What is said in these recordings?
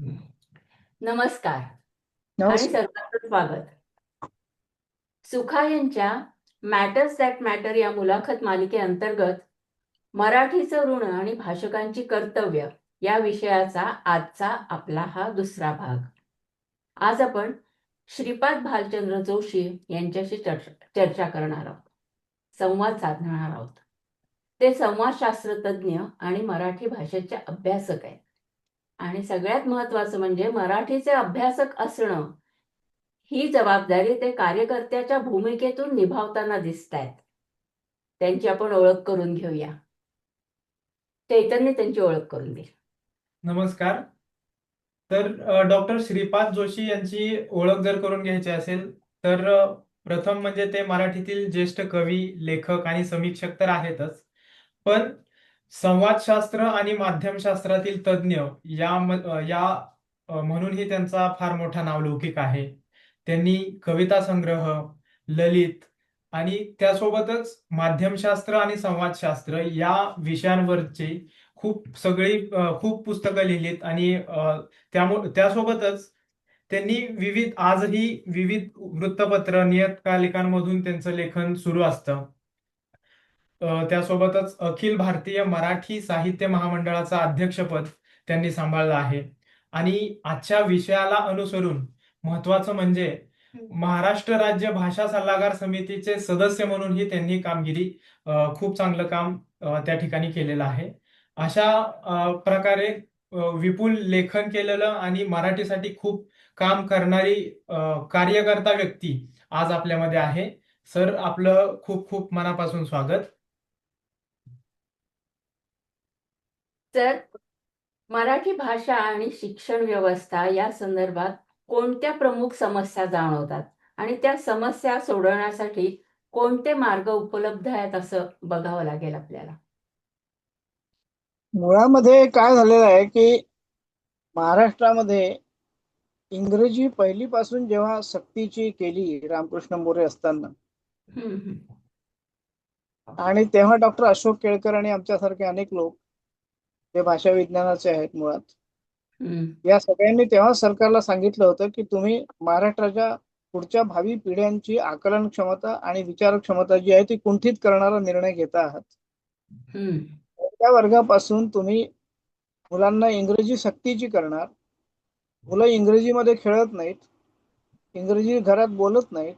नमस्कार आणि नमस्कार. सर्वांचं स्वागत. सुखा यांच्या मॅटर्स दॅट मॅटर या मुलाखत मालिकेअंतर्गत मराठीचं ऋण आणि भाषकांची कर्तव्य या विषयाचा आजचा आपला हा दुसरा भाग. आज आपण श्रीपाद भालचंद्र जोशी यांच्याशी चर्चा करणार आहोत, संवाद साधणार आहोत. ते संवादशास्त्र तज्ज्ञ आणि मराठी भाषेचे अभ्यासक आहेत. आणि सगळ्यात महत्वाचं म्हणजे मराठीचे अभ्यासक असणं ही जबाबदारी ते कार्यकर्त्याच्या भूमिकेतून निभावताना दिसत आहेत. त्यांची आपण ओळख करून घेऊया. चैतन्य त्यांची ओळख करून दे. नमस्कार. तर डॉक्टर श्रीपाद जोशी यांची ओळख जर करून घ्यायची असेल तर प्रथम म्हणजे ते मराठीतील ज्येष्ठ कवी, लेखक आणि समीक्षक तर आहेतच, पण संवादशास्त्र आणि माध्यमशास्त्रातील तज्ज्ञ म्हणूनही त्यांचा फार मोठा नावलौकिक आहे. त्यांनी कविता संग्रह, ललित आणि त्यासोबतच माध्यमशास्त्र आणि संवादशास्त्र या विषयांवरची खूप पुस्तकं लिहिलीत आणि त्यासोबतच त्यांनी आजही विविध वृत्तपत्र, नियतकालिकांमधून त्यांचं लेखन सुरू असतं. त्यासोबतच अखिल भारतीय मराठी साहित्य महामंडळाचं अध्यक्षपद त्यांनी सांभाळलं आहे. आणि आजच्या विषयाला अनुसरून महत्वाचं म्हणजे महाराष्ट्र राज्य भाषा सल्लागार समितीचे सदस्य म्हणूनही त्यांनी कामगिरी, खूप चांगलं काम त्या ठिकाणी केलेलं आहे. अशा प्रकारे विपुल लेखन केलेलं आणि मराठीसाठी खूप काम करणारी कार्यकर्ता व्यक्ती आज आपल्यामध्ये आहे. सर, आपलं खूप खूप मनापासून स्वागत. तर मराठी भाषा आणि शिक्षण व्यवस्था या संदर्भात कोणत्या प्रमुख समस्या जाणवतात आणि त्या समस्या सोडवण्यासाठी कोणते मार्ग उपलब्ध आहेत असं बघावं लागेल आपल्याला. मुळामध्ये काय झालेलं आहे की महाराष्ट्रामध्ये इंग्रजी पहिलीपासून जेव्हा सक्तीची केली रामकृष्ण मोरे असताना, हम्म, आणि तेव्हा डॉक्टर अशोक केळकर आणि आमच्यासारखे अनेक लोक जे भाषा विज्ञानाचे आहेत मुळात, हम्म, या सगळ्यांनी तेव्हा सरकारला सांगितलं होतं की तुम्ही महाराष्ट्राच्या पुढच्या भावी पिढ्यांची आकलन क्षमता आणि विचार क्षमता जी आहे ती कुंठित करणारा निर्णय घेता आहात. हम्म, त्या वर्गापासून तुम्ही मुलांना इंग्रजी सक्तीची करणार, मुलं इंग्रजीमध्ये खेळत नाहीत, इंग्रजी घरात बोलत नाहीत,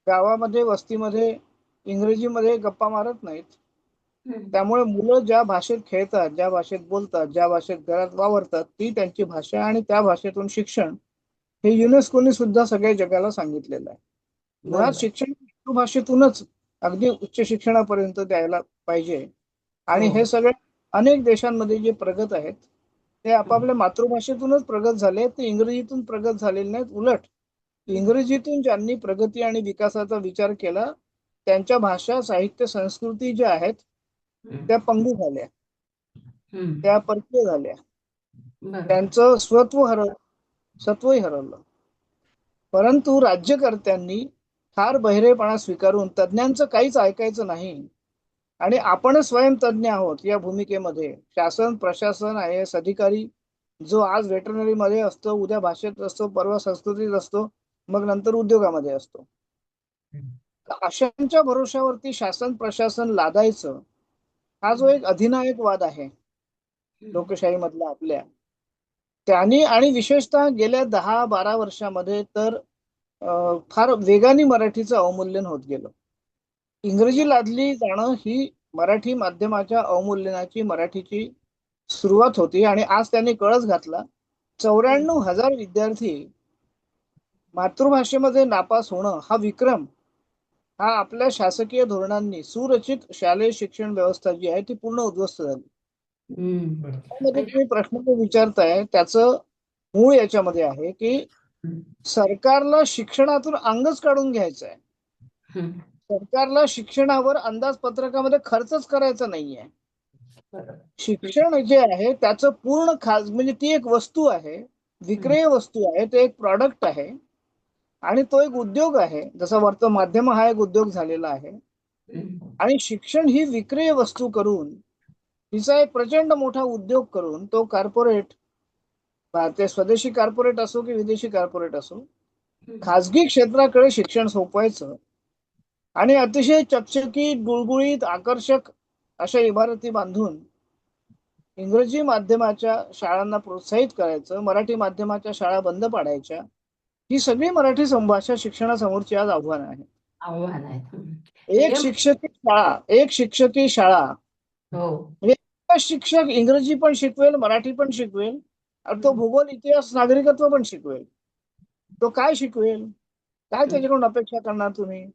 गावामध्ये वस्तीमध्ये इंग्रजीमध्ये गप्पा मारत नाहीत. हम्म. त्यामुळे मुलं ज्या भाषेत खेळतात, ज्या भाषेत बोलतात, ज्या भाषेत घरात वावरतात ती त्यांची भाषा, आणि त्या भाषेतून शिक्षण हे युनेस्कोने सुद्धा सगळ्या जगाला सांगितलेलं आहे. मुळात बरोबर. शिक्षण मातृभाषेतूनच अगदी उच्च शिक्षणापर्यंत द्यायला पाहिजे. आणि हो. हे सगळे अनेक देशांमध्ये जे प्रगत आहेत ते हम्म, आपापल्या मातृभाषेतूनच प्रगत झाले, ते इंग्रजीतून प्रगत झालेले नाहीत. उलट हम्म, इंग्रजीतून ज्यांनी प्रगती आणि विकासाचा विचार केला त्यांच्या भाषा, साहित्य, संस्कृती ज्या आहेत हम्म, त्या पंगू झाल्या, हम्म. त्या परकीय झाल्या, बरोबर. त्यांचं सत्वही हरवलं. परंतु राज्यकर्त्यांनी फार बहिरेपणा स्वीकारून तज्ज्ञांचं काहीच ऐकायचं नाही आणि आपणच स्वयंतज्ञ आहोत या भूमिकेमध्ये शासन, प्रशासन, IAS अधिकारी जो आज वेटरनरी मध्ये असतो, उद्या भाषेत असतो, परवा संस्कृतीत असतो, मग नंतर उद्योगामध्ये असतो, अशांच्या भरोशावरती शासन प्रशासन लादायचं हा जो हम्म, एक अधिनायक वाद आहे हम्म, लोकशाही मधला आपल्या, त्यांनी आणि विशेषतः गेल्या 10-12 वर्षामध्ये तर फार वेगाने मराठीचं अवमूल्यन होत गेलं. इंग्रजी लादली जाणं ही मराठी माध्यमाच्या अवमूल्यनाची मराठीची सुरुवात होती. आणि आज त्यांनी कळस घातला, हम्म. 94,000 विद्यार्थी मातृभाषेमध्ये नापास होणं हा विक्रम, हा आपल्या शासकीय धोरणांनी सुरचित शालेय शिक्षण व्यवस्था जी आहे ती पूर्ण उद्ध्वस्त झाली. हम्म. त्यामध्ये म्हणजे तुम्ही प्रश्न जो विचारताय त्याचं मूळ याच्यामध्ये आहे की हम्म, सरकारला शिक्षणातून अंगच काढून घ्यायचं आहे. हम्म. सरकारला शिक्षणावर अंदाजपत्रकामध्ये खर्चच करायचा नाहीये. बरोबर. शिक्षण जे आहे त्याचं पूर्ण खास म्हणजे ती एक वस्तू आहे, हम्म, विक्रेय वस्तू आहे, ते एक प्रॉडक्ट आहे आणि तो एक उद्योग आहे. जसा वर्तमान माध्यम हा एक उद्योग झालेला आहे हम्म. आणि शिक्षण ही विक्रेय वस्तू करून तिचा एक प्रचंड मोठा उद्योग करून तो कॉर्पोरेट भारतीय स्वदेशी कॉर्पोरेट असो की विदेशी कॉर्पोरेट असो, खाजगी क्षेत्राकडे शिक्षण सोपवायचं आणि अतिशय चकचकीत, गुळगुळीत, आकर्षक अशा इमारती बांधून इंग्रजी माध्यमाच्या शाळांना प्रोत्साहित करायचं, मराठी माध्यमाच्या शाळा बंद पाडायच्या. ही सगळी मराठी भाषा शिक्षणासमोरची आज आव्हानं आहेत. आव्हान आहेत. एक हे शिक्षकी शाळा, एक शिक्षकी शाळा हो. म्हणजे एकच शिक्षक इंग्रजी पण शिकवेल, मराठी पण शिकवेल, आणि तो भूगोल, इतिहास, नागरिकत्व पण शिकवेल. तो काय शिकवेल? काय त्याच्याकडून अपेक्षा करणार तुम्ही?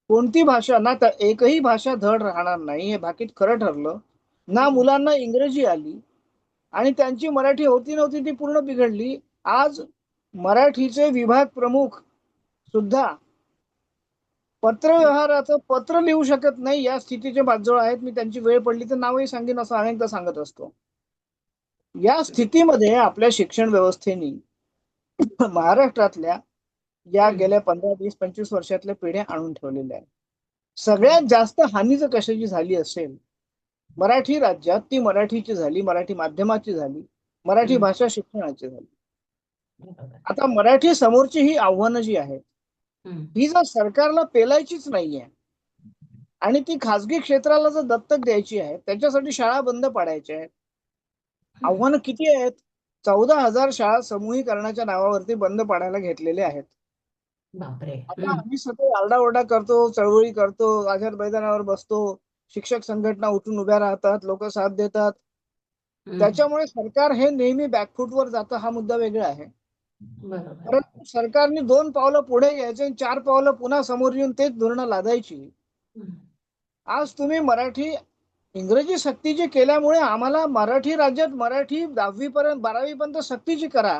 कोणती भाषा ना, तर एकही भाषा धड राहणार नाही, हे बाकीत खरं ठरलं ना. मुलांना इंग्रजी आली आणि त्यांची मराठी होती नव्हती ती पूर्ण बिघडली. आज मराठीचे विभाग प्रमुख सुद्धा पत्रव्यवहाराचं पत्र लिहू शकत नाही या स्थितीचे बाजूळ आहेत. मी त्यांची वेळ पडली तर नावही सांगेन, असं अनेकदा सांगत असतो. या स्थितीमध्ये आपल्या शिक्षण व्यवस्थेने महाराष्ट्रातल्या या गेल्या 15, 20, 25 वर्षातल्या पिढ्या आणून ठेवलेल्या आहेत. सगळ्यात जास्त हानी जर कशाची झाली असेल मराठी राज्यात, ती मराठीची झाली, मराठी माध्यमाची झाली, मराठी भाषा शिक्षणाची झाली. आता मराठी समोरची ही आव्हानं जी आहेत, ही जर सरकारला पेलायचीच नाहीये आणि ती खासगी क्षेत्राला जर दत्तक द्यायची आहे, त्याच्यासाठी शाळा बंद पाडायच्या आहेत. आव्हानं किती आहेत? 14,000 शाळा समूहीकरणाच्या नावावरती बंद पाडायला घेतलेले आहेत. बापरे. आता आम्ही सगळे आरडाओरडा करतो, चळवळी करतो, आझाद मैदानावर बसतो, शिक्षक संघटना उठून उभ्या राहतात, लोक साथ देतात. त्याच्यामुळे सरकार हे नेहमी बॅकफूटवर जातं, हा मुद्दा वेगळा आहे. बरोबर. परंतु सरकारने 2 पावलं पुढे घ्यायचे आणि 4 पावलं पुन्हा समोर येऊन तेच धोरणं लादायची. आज तुम्ही मराठी इंग्रजी सक्तीची केल्यामुळे आम्हाला मराठी राज्यात मराठी 10वी पर्यंत 12वी पर्यंत सक्तीची करा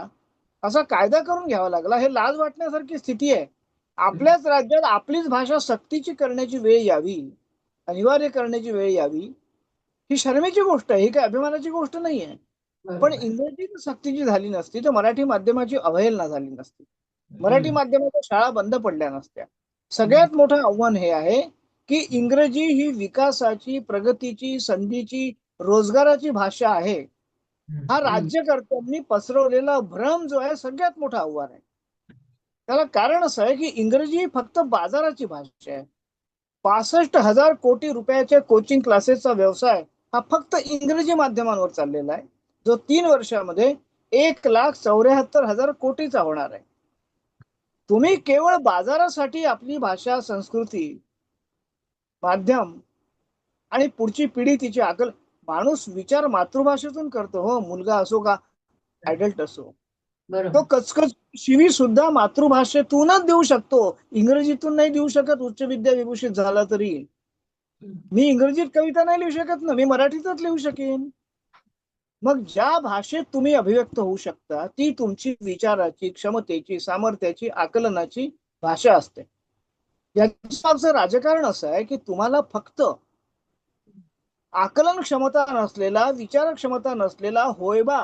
असा कायदा करून घ्यावा लागला. हे लाज वाटण्यासारखी स्थिती आहे. आपल्याच राज्यात आपलीच भाषा सक्तीची करण्याची वेळ यावी, अनिवार्य करण्याची वेळ यावी, ही शर्मेची गोष्ट आहे, ही काही अभिमानाची गोष्ट नाहीये. पण इंग्रजी सक्तीची झाली नसती तर मराठी माध्यमाची अवहेलना झाली नसती, मराठी माध्यमाच्या शाळा बंद पडल्या नसत्या. सगळ्यात मोठं आव्हान हे आहे की इंग्रजी ही विकासाची, प्रगतीची, संधीची, रोजगाराची भाषा आहे. हा राज्यकर्त्यांनी पसरवलेला भ्रम जो आहे सगळ्यात मोठं आव्हान आहे. त्याला कारण असं आहे की इंग्रजी ही फक्त बाजाराची भाषा आहे. 65,000 कोटी रुपयाच्या कोचिंग क्लासेसचा व्यवसाय हा फक्त इंग्रजी माध्यमांवर चाललेला आहे, जो 3 वर्षामध्ये 1,74,000 कोटीचा होणार आहे. तुम्ही केवळ बाजारासाठी आपली भाषा, संस्कृती, माध्यम आणि पुढची पिढी तिची आकल, माणूस विचार मातृभाषेतून करतो. हो, मुलगा असो का ऍडल्ट असो, तो कचकच शिवी सुद्धा मातृभाषेतूनच देऊ शकतो, इंग्रजीतून नाही देऊ शकत. उच्च विद्या विभूषित झाला तरी मी इंग्रजीत कविता नाही लिहू शकत ना, मी मराठीतच लिहू शकेन. मग ज्या भाषेत तुम्ही अभिव्यक्त होऊ शकता ती तुमची विचाराची, क्षमतेची, सामर्थ्याची, आकलनाची भाषा असते. याचं राजकारण असं आहे की तुम्हाला फक्त आकलन क्षमता नसलेला, विचार क्षमता नसलेला, होयबा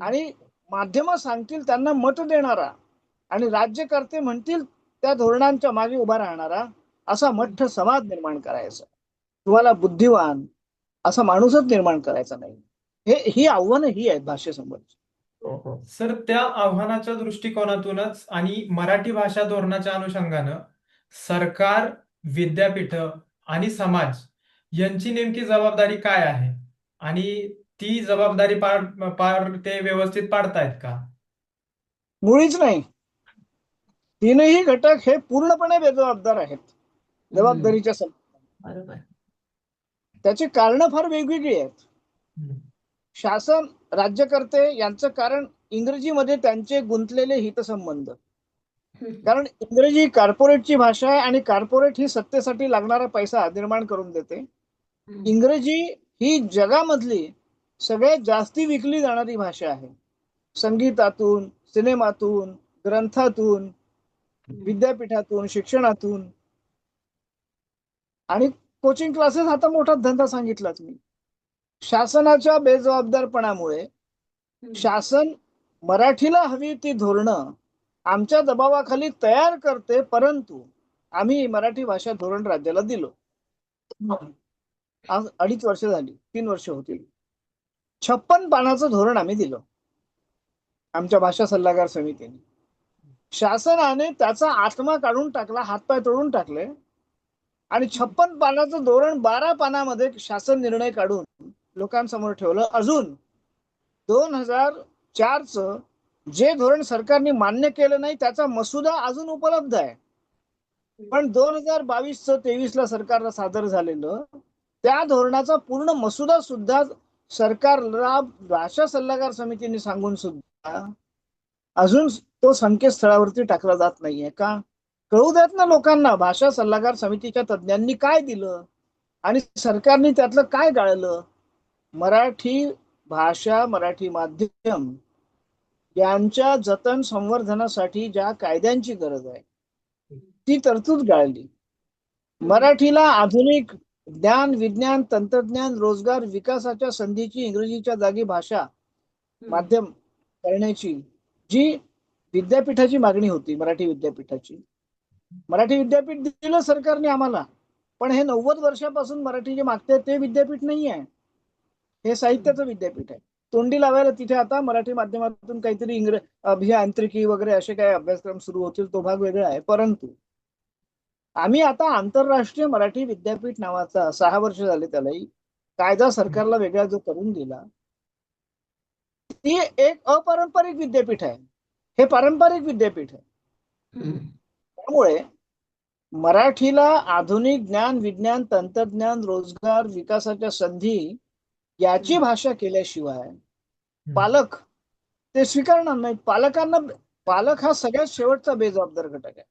आणि माध्यम सांगतील त्यांना मत देणारा आणि राज्यकर्ते म्हणतील त्या धोरणांच्या मागे उभा राहणारा असा मठ्ठ समाज निर्माण करायचा. तुम्हाला बुद्धिवान असा माणूसच निर्माण करायचा नाही. ही आव्हानं ही आहेत भाषेसमोरची. सर, त्या आव्हानाच्या दृष्टिकोनातूनच आणि मराठी भाषा धोरणाच्या अनुषंगानं सरकार, विद्यापीठ आणि समाज यांची नेमकी जबाबदारी काय आहे आणि ती जबाबदारी पार ते व्यवस्थित पाडतायत का? मुळीच नाही. तीनही घटक हे पूर्णपणे बेजबाबदार आहेत जबाबदारीच्या बरोबर. त्याची कारण फार वेगवेगळी आहेत. शासन, राज्यकर्ते यांचं कारण इंग्रजीमध्ये त्यांचे गुंतलेले हितसंबंध. कारण इंग्रजी कॉर्पोरेटची भाषा आहे आणि कॉर्पोरेट ही सत्तेसाठी लागणारा पैसा निर्माण करून देते. इंग्रजी ही जगामधली सगळ्यात जास्ती विकली जाणारी भाषा आहे. संगीतातून, सिनेमातून, ग्रंथातून, विद्यापीठातून, शिक्षणातून आणि कोचिंग क्लासेस आता मोठा धंदा सांगितलाच मी. शासनाच्या बेजबाबदारपणामुळे शासन मराठीला हवी ती धोरणं आमच्या दबावाखाली तयार करते, परंतु आम्ही मराठी भाषा धोरण राज्याला दिलो. आज 2.5 वर्ष झाली, 3 वर्ष होतील. 56 पानाचं धोरण आम्ही दिलं. आमच्या भाषा सल्लागार समितीने. शासनाने त्याचा आत्मा काढून टाकला, हातपाय तोडून टाकले आणि 56 पानाचं धोरण 12 पानामध्ये शासन निर्णय काढून लोकांसमोर ठेवलं. अजून 2004च जे धोरण सरकारने मान्य केलं नाही त्याचा मसुदा अजून उपलब्ध आहे. पण 2022चं 23ला सरकारला सादर झालेलं त्या धोरणाचा पूर्ण मसुदा सुद्धा सरकारला भाषा सल्लागार समितीने सांगून सुद्धा अजून तो संकेतस्थळावरती टाकला जात नाहीये. का? कळू देत ना लोकांना भाषा सल्लागार समितीच्या तज्ञांनी काय दिलं आणि सरकारने त्यातलं काय गाळलं. मराठी भाषा, मराठी माध्यम यांच्या जतन संवर्धनासाठी ज्या कायद्यांची गरज आहे ती तरतूद गाळली. मराठीला आधुनिक ज्ञान, विज्ञान, तंत्रज्ञान, रोजगार, विकासाच्या संधीची इंग्रजीच्या जागी भाषा माध्यम करण्याची जी विद्यापीठाची मागणी होती, मराठी विद्यापीठाची, मराठी विद्यापीठ दिलं सरकारने आम्हाला. पण हे 90 वर्षापासून मराठी जे मागते ते विद्यापीठ नाही आहे, हे साहित्याचं विद्यापीठ आहे. तोंडी लावायला तिथे आता मराठी माध्यमातून काहीतरी अभियांत्रिकी वगैरे असे काही अभ्यासक्रम सुरू होतील, तो भाग वेगळा आहे. परंतु आम्ही आता आंतरराष्ट्रीय मराठी विद्यापीठ नावाचा 6 वर्ष झाले त्यालाही कायदा सरकारला वेगळा जो करून दिला, ती एक अपारंपरिक विद्यापीठ आहे, हे पारंपरिक विद्यापीठ आहे. त्यामुळे मराठीला आधुनिक ज्ञान, विज्ञान, तंत्रज्ञान, रोजगार, विकासाच्या संधी याची भाषा केल्याशिवाय पालक ते स्वीकारणार नाहीत. पालक हा सगळ्यात शेवटचा बेजबाबदार घटक आहे.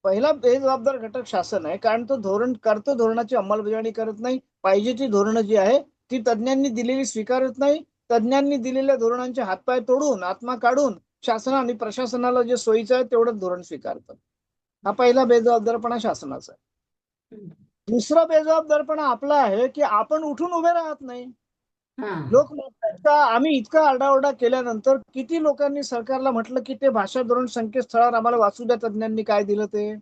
पहिला बेजबाबदार घटक शासन आहे, कारण तो धोरण करतो, धोरणाची अंमलबजावणी करत नाही. पाहिजे ती धोरणं जी आहे ती तज्ज्ञांनी दिलेली स्वीकारत नाही. तज्ज्ञांनी दिलेल्या धोरणांचे हातपाय तोडून, आत्मा काढून शासन आणि प्रशासनाला जे सोयीचं आहे तेवढंच धोरण स्वीकारतं. हा पहिला बेजबाबदारपणा शासनाचा आहे. दुसरा बेजबाबदारपणा आपला आहे की आपण उठून उभे राहत नाही. लोक म्हणतात का आम्ही इतका आरडाओरडा केल्यानंतर किती लोकांनी सरकारला म्हटलं की ते भाषा धोरण संकेतस्थळावर आम्हाला वाचू द्या, तज्ज्ञांनी काय दिलं ते.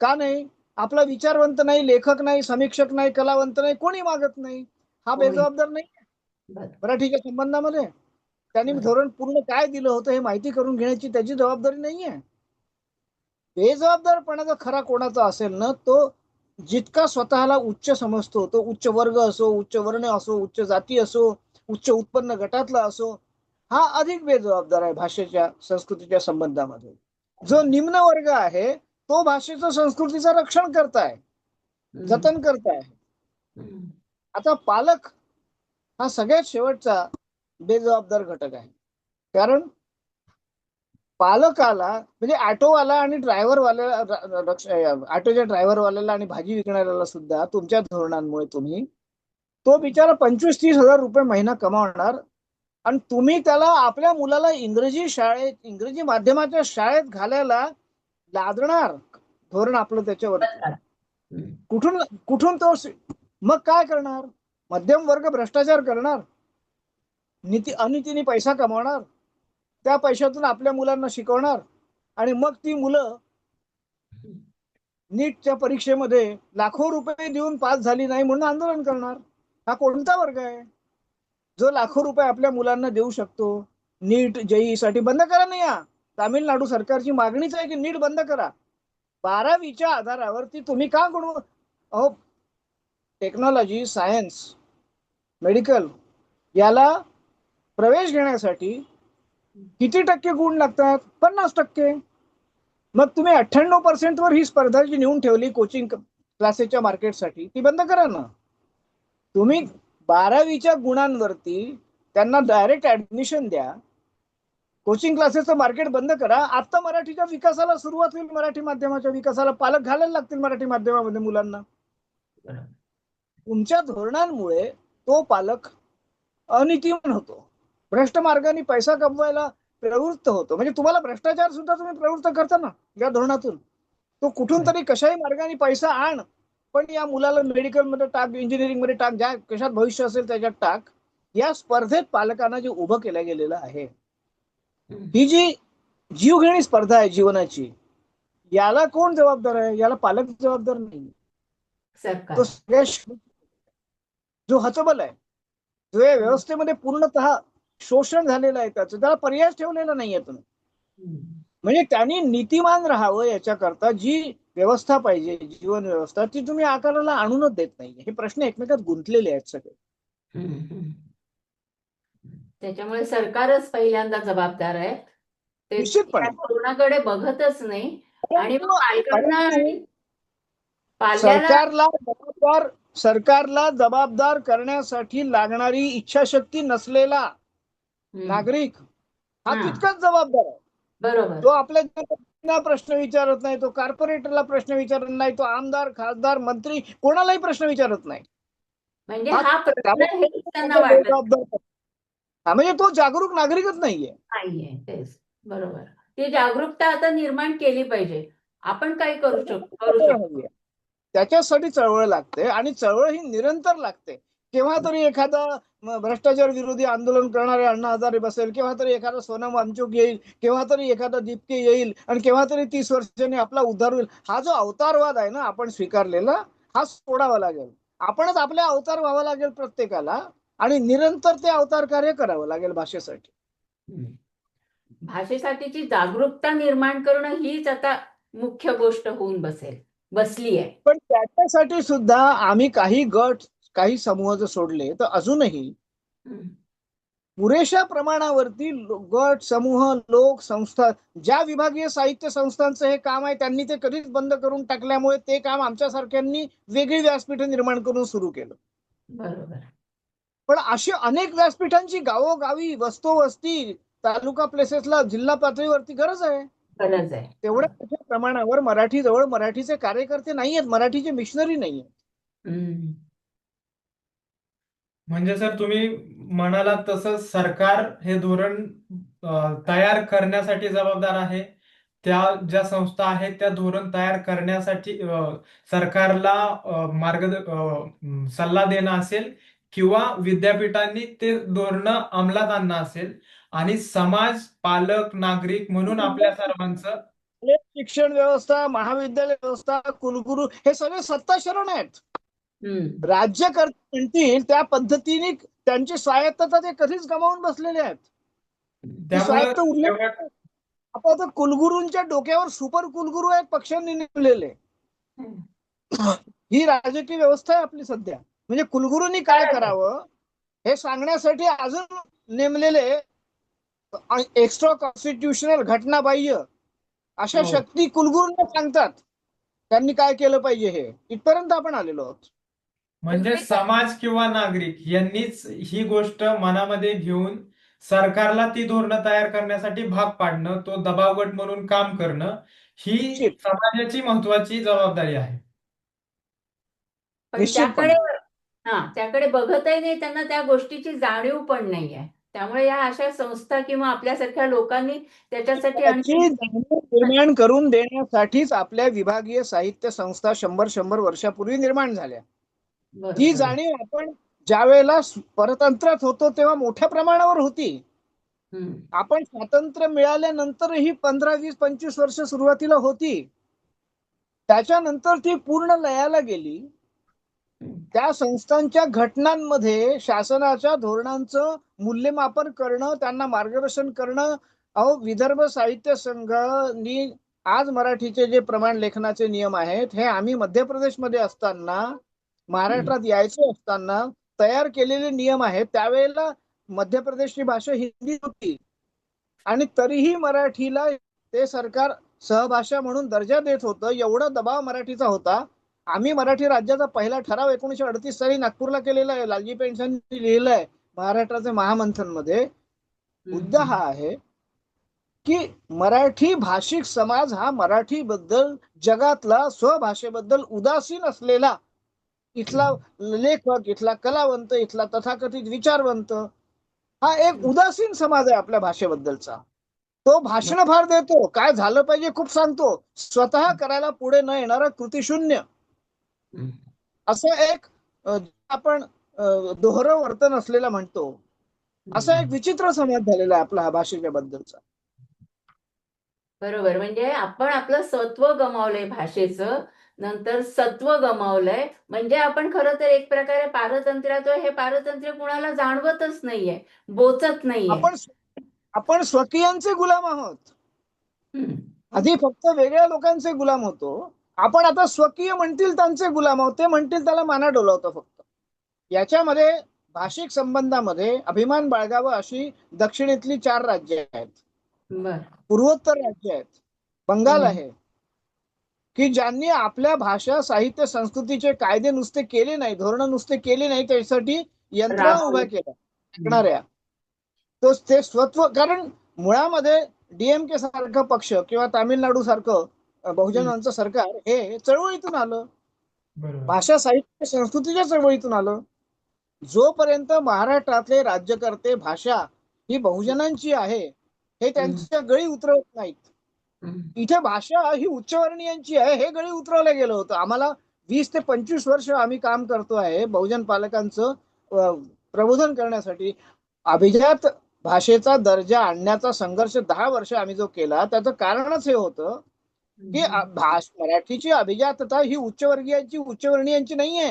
का नाही? आपला विचारवंत नाही, लेखक नाही, समीक्षक नाही, कलावंत नाही, कोणी मागत नाही. हा बेजबाबदार नाही मराठीच्या संबंधामध्ये. त्यांनी धोरण पूर्ण काय दिलं होतं हे माहिती करून घेण्याची त्याची जबाबदारी नाहीये. बेजबाबदारपणाचा खरा कोणाचा असेल ना, तो जितका स्वतःला उच्च समजतो, तो उच्च वर्ग असो, उच्च वर्ण असो, उच्च जाती असो, उच्च उत्पन्न गटातला असो, हा अधिक बेजबाबदार आहे भाषेच्या संस्कृतीच्या संबंधामध्ये. जो निम्न वर्ग आहे तो भाषेचं संस्कृतीचं रक्षण करताय, जतन करताय. आता पालक हा सगळ्यात शेवटचा बेजबाबदार घटक आहे. कारण पालकाला म्हणजे ऑटोवाला आणि ऑटोच्या ड्रायव्हरवाल्याला आणि भाजी विकणाऱ्याला सुद्धा तुमच्या धोरणांमुळे तुम्ही तो बिचारा 25-30 हजार रुपये महिना कमावणार आणि तुम्ही त्याला आपल्या मुलाला इंग्रजी माध्यमाच्या शाळेत घालायला लादणार धोरण आपलं त्याच्यावर. कुठून तो मग काय करणार? मध्यम वर्ग भ्रष्टाचार करणार, अनितीने पैसा कमावणार, त्या पैशातून आपल्या मुलांना शिकवणार आणि मग ती मुलं नीटच्या परीक्षेमध्ये लाखो रुपये देऊन पास झाली नाही म्हणून आंदोलन करणार. हा कोणता वर्ग आहे जो लाखो रुपये आपल्या मुलांना देऊ शकतो? नीट जेई साठी बंद करा नाही. तामिळनाडू सरकारची मागणीच आहे की नीट बंद करा. 12वीच्या आधारावरती तुम्ही का अहो, टेक्नॉलॉजी, सायन्स, मेडिकल याला प्रवेश घेण्यासाठी किती टक्के गुण लागतात? 50%. मग तुम्ही 98% वर ही स्पर्धा जी नेऊन ठेवली कोचिंग क्लासेसच्या मार्केटसाठी, ती बंद करा ना. तुम्ही 12वीच्या गुणांवरती त्यांना डायरेक्ट ऍडमिशन द्या. कोचिंग क्लासेसचं मार्केट बंद करा. आता मराठीच्या विकासाला सुरुवात होईल, मराठी माध्यमाच्या विकासाला. पालक घालायला लागतील मराठी माध्यमामध्ये मुलांना. तुमच्या धोरणांमुळे तो पालक अनीतिमान होतो, भ्रष्ट मार्गाने पैसा कमवायला प्रवृत्त होतो. म्हणजे तुम्हाला भ्रष्टाचार सुद्धा तुम्ही प्रवृत्त करता ना या धोरणातून. तो कुठून तरी कशाही मार्गाने पैसा आण, पण या मुलाला मेडिकल मध्ये टाक, इंजिनिअरिंग मध्ये टाक, ज्या कशात भविष्य असेल त्याच्यात टाक. या स्पर्धेत पालकांना जे उभं केलं गेलेलं आहे, ही जी जीवघेणी स्पर्धा आहे जीवनाची, याला कोण जबाबदार आहे? याला पालक जबाबदार नाही. तो सगळ्या जो हतबल आहे, जो या व्यवस्थेमध्ये पूर्णतः शोषण झालेलं आहे त्याचं, त्याला पर्याय ठेवलेला नाहीये तुम्ही. हम्म. म्हणजे त्यांनी नीतिमान राहावं याच्याकरता जी व्यवस्था पाहिजे, जीवन व्यवस्था, ती तुम्ही आकाराला आणूनच देत नाहीये. हे प्रश्न एकमेकात गुंतलेले आहेत सगळे. हम्म, हम्म. त्याच्यामुळे सरकारच पहिल्यांदा जबाबदार आहे. ते निश्चितपणे. त्या तरुणाकडे बघतच नाही आणि मग पालकांना परंतु आणि पाल्याला सरकारला जबाबदार करण्यासाठी लागणारी इच्छाशक्ती नसलेला नागरिक हा हा तितकाच जबाबदार आहे. बरोबर. तो आपल्या जनतेला प्रश्न विचारत नाही, तो कॉर्पोरेटरला प्रश्न विचारत नाही, तो आमदार, खासदार, मंत्री कोणालाही प्रश्न विचारत नाही. म्हणजे हा हा प्रश्न त्यामुळे हेच त्यांना वाटत बेजबाबदार आहे. हा, म्हणजे तो जागरूक नागरिकच नाहीये. नाहीये. तेच बरोबर. ती जागरूकता आता निर्माण केली पाहिजे. आपण काय करू शकतो? त्याच्यासाठी चळवळ लागते आणि चळवळ ही निरंतर लागते. केव्हा तरी एखादा भ्रष्टाचार विरोधी आंदोलन करणारे अण्णा हजारे बसेल, केव्हा तरी एखादा सोनम वांचूक येईल, केव्हा तरी एखादा दीपके येईल आणि केव्हा तरी 30 वर्षांनी आपला उद्धार होईल. हा जो अवतारवाद आहे ना आपण स्वीकारलेला, हा सोडावा लागेल. आपणच आपले अवतार व्हावं लागेल प्रत्येकाला आणि निरंतर ते अवतार कार्य करावं लागेल भाषेसाठी. भाषेसाठीची जागरूकता निर्माण करणं हीच आता मुख्य गोष्ट होऊन बसली आहे. पण त्याच्यासाठी सुद्धा आम्ही काही गट, काही समूह जर सोडले तर अजूनही पुरेशा प्रमाणावरती गट, समूह, लोक, संस्था, ज्या विभागीय साहित्य संस्थांचं हे काम आहे त्यांनी ते कधीच बंद करून टाकल्यामुळे ते काम आमच्यासारख्यांनी वेगळी व्यासपीठं निर्माण करून सुरू केलं. बरोबर. पण अशी अनेक व्यासपीठांची गावोगावी, वस्तोवस्ती, तालुका प्लेसेसला, जिल्हा पातळीवरती गरज आहे. गरज आहे. तेवढ्या मोठ्या प्रमाणावर मराठी जवळ मराठीचे कार्यकर्ते नाहीयेत, मराठीचे मिशनरी नाहीयेत. म्हणजे सर तुम्ही म्हणालात तसं सरकार हे धोरण तयार करण्यासाठी जबाबदार आहे. त्या ज्या संस्था आहेत त्या धोरण तयार करण्यासाठी सरकारला सल्ला देणं असेल किंवा विद्यापीठांनी ते धोरणं अंमलात आणणं असेल आणि समाज, पालक, नागरिक म्हणून आपल्या सर्वांचं शिक्षण व्यवस्था, महाविद्यालय व्यवस्था, कुलगुरू हे सगळे सत्ताशरण आहेत. राज्यकर्ते म्हणतील त्या पद्धतीने त्यांची स्वायत्तता ते कधीच गमावून बसलेले आहेत. स्वायत्त उरले. आता कुलगुरूंच्या डोक्यावर सुपर कुलगुरू आहेत पक्षांनी नेमलेले. ही राजकीय व्यवस्था आहे आपली सध्या. म्हणजे कुलगुरूंनी काय करावं हे सांगण्यासाठी अजून नेमलेले एक्स्ट्रा कॉन्स्टिट्युशनल, घटनाबाह्य अशा शक्ती कुलगुरूंना सांगतात त्यांनी काय केलं पाहिजे. हे इथपर्यंत आपण आलेलो आहोत. म्हणजे समाज किंवा नागरिक यांनीच ही गोष्ट मनामध्ये घेऊन सरकारला ती धोरणं तयार करण्यासाठी भाग पाडणं, तो दबावगट म्हणून काम करणं ही समाजाची महत्वाची जबाबदारी आहे. पण त्याकडे बघतही नाही, त्यांना त्या गोष्टीची जाणीव पण नाही आहे. त्यामुळे या अशा संस्था किंवा आपल्यासारख्या लोकांनी त्याच्यासाठी निर्माण करून देण्यासाठीच आपल्या विभागीय साहित्य संस्था 100 वर्षापूर्वी निर्माण झाल्या. ती जाणीव आपण ज्या वेळेला परतंत्रात होतो तेव्हा मोठ्या प्रमाणावर होती. आपण स्वातंत्र्य मिळाल्यानंतरही 15, 20, 25 वर्ष सुरुवातीला होती. त्याच्यानंतर ती पूर्ण लयाला गेली. त्या संस्थांच्या घटनांमध्ये शासनाच्या धोरणांचं मूल्यमापन करणं, त्यांना मार्गदर्शन करणं. विदर्भ साहित्य संघानी आज मराठीचे जे प्रमाण लेखनाचे नियम आहेत हे आम्ही मध्य प्रदेशमध्ये असताना, महाराष्ट्रात यायचे असताना तयार केलेले नियम आहेत. त्यावेळेला मध्य प्रदेशची भाषा हिंदी होती आणि तरीही मराठीला ते सरकार सहभाषा म्हणून दर्जा देत होतं. एवढा दबाव मराठीचा होता. आम्ही मराठी राज्याचा पहिला ठराव 1938 साली नागपूरला केलेला आहे. लालजी पेंडसांनी लिहिलंय महाराष्ट्राचे महामंथन मध्ये. मुद्दा हा आहे की मराठी भाषिक समाज हा मराठी बद्दल, जगातला स्वभाषेबद्दल उदासीन असलेला इथला लेखक, इथला कलावंत, इथला तथाकथित विचारवंत हा एक उदासीन समाज आहे आपल्या भाषेबद्दलचा. तो भाषण फार देतो, काय झालं पाहिजे खूप सांगतो, स्वतः करायला पुढे न येणारा कृतीशून्य असं एक आपण दोहरं वर्तन असलेला म्हणतो. असा एक विचित्र समाज झालेला आहे आपला हा भाषेच्या बद्दलचा. बरोबर. म्हणजे आपण आपलं सत्व गमावलंय भाषेचं. नंतर सत्व गमावलंय. म्हणजे आपण खरं तर एक प्रकारे पारतंत्र्याचं हे पारतंत्र्य कुणाला जाणवतच नाहीये, बोचत नाहीये. आपण स्वकीयांचे गुलाम आहोत. हम्म. आधी फक्त वेगळ्या लोकांचे गुलाम होतो. आपण आता स्वकीय म्हणतील त्यांचे गुलाम आहोत. ते म्हणतील त्याला माना डोलावतो फक्त. याच्यामध्ये भाषिक संबंधामध्ये अभिमान बाळगावा अशी दक्षिणेतली 4 राज्य आहेत, बर. पूर्वोत्तर राज्य आहेत, बंगाल हम्म. आहे, की ज्यांनी आपल्या भाषा साहित्य संस्कृतीचे कायदे नुसते केले नाही, धोरण नुसते केले नाही, त्यासाठी यंत्रणा उभ्या केल्या शिकणाऱ्या. तो ते स्वत्व, कारण मुळामध्ये डीएमके सारखं पक्ष किंवा तामिळनाडू सारखं बहुजनांचं सरकार हे चळवळीतून आलं, बरोबर. भाषा साहित्य संस्कृतीच्या चळवळीतून आलं. जोपर्यंत महाराष्ट्रातले राज्यकर्ते भाषा ही बहुजनांची आहे हे त्यांच्या गळी उतरवत नाहीत, इथे भाषा ही उच्चवर्णीयांची आहे हे गळी उतरवलं गेलं होतं. आम्हाला 20 ते 25 वर्ष आम्ही काम करतो आहे बहुजन पालकांचं प्रबोधन करण्यासाठी. अभिजात भाषेचा दर्जा आणण्याचा संघर्ष 10 वर्ष आम्ही जो केला त्याचं कारणच हे होतं की मराठीची अभिजातता ही उच्चवर्गीयांची उच्चवर्णीयांची नाहीये.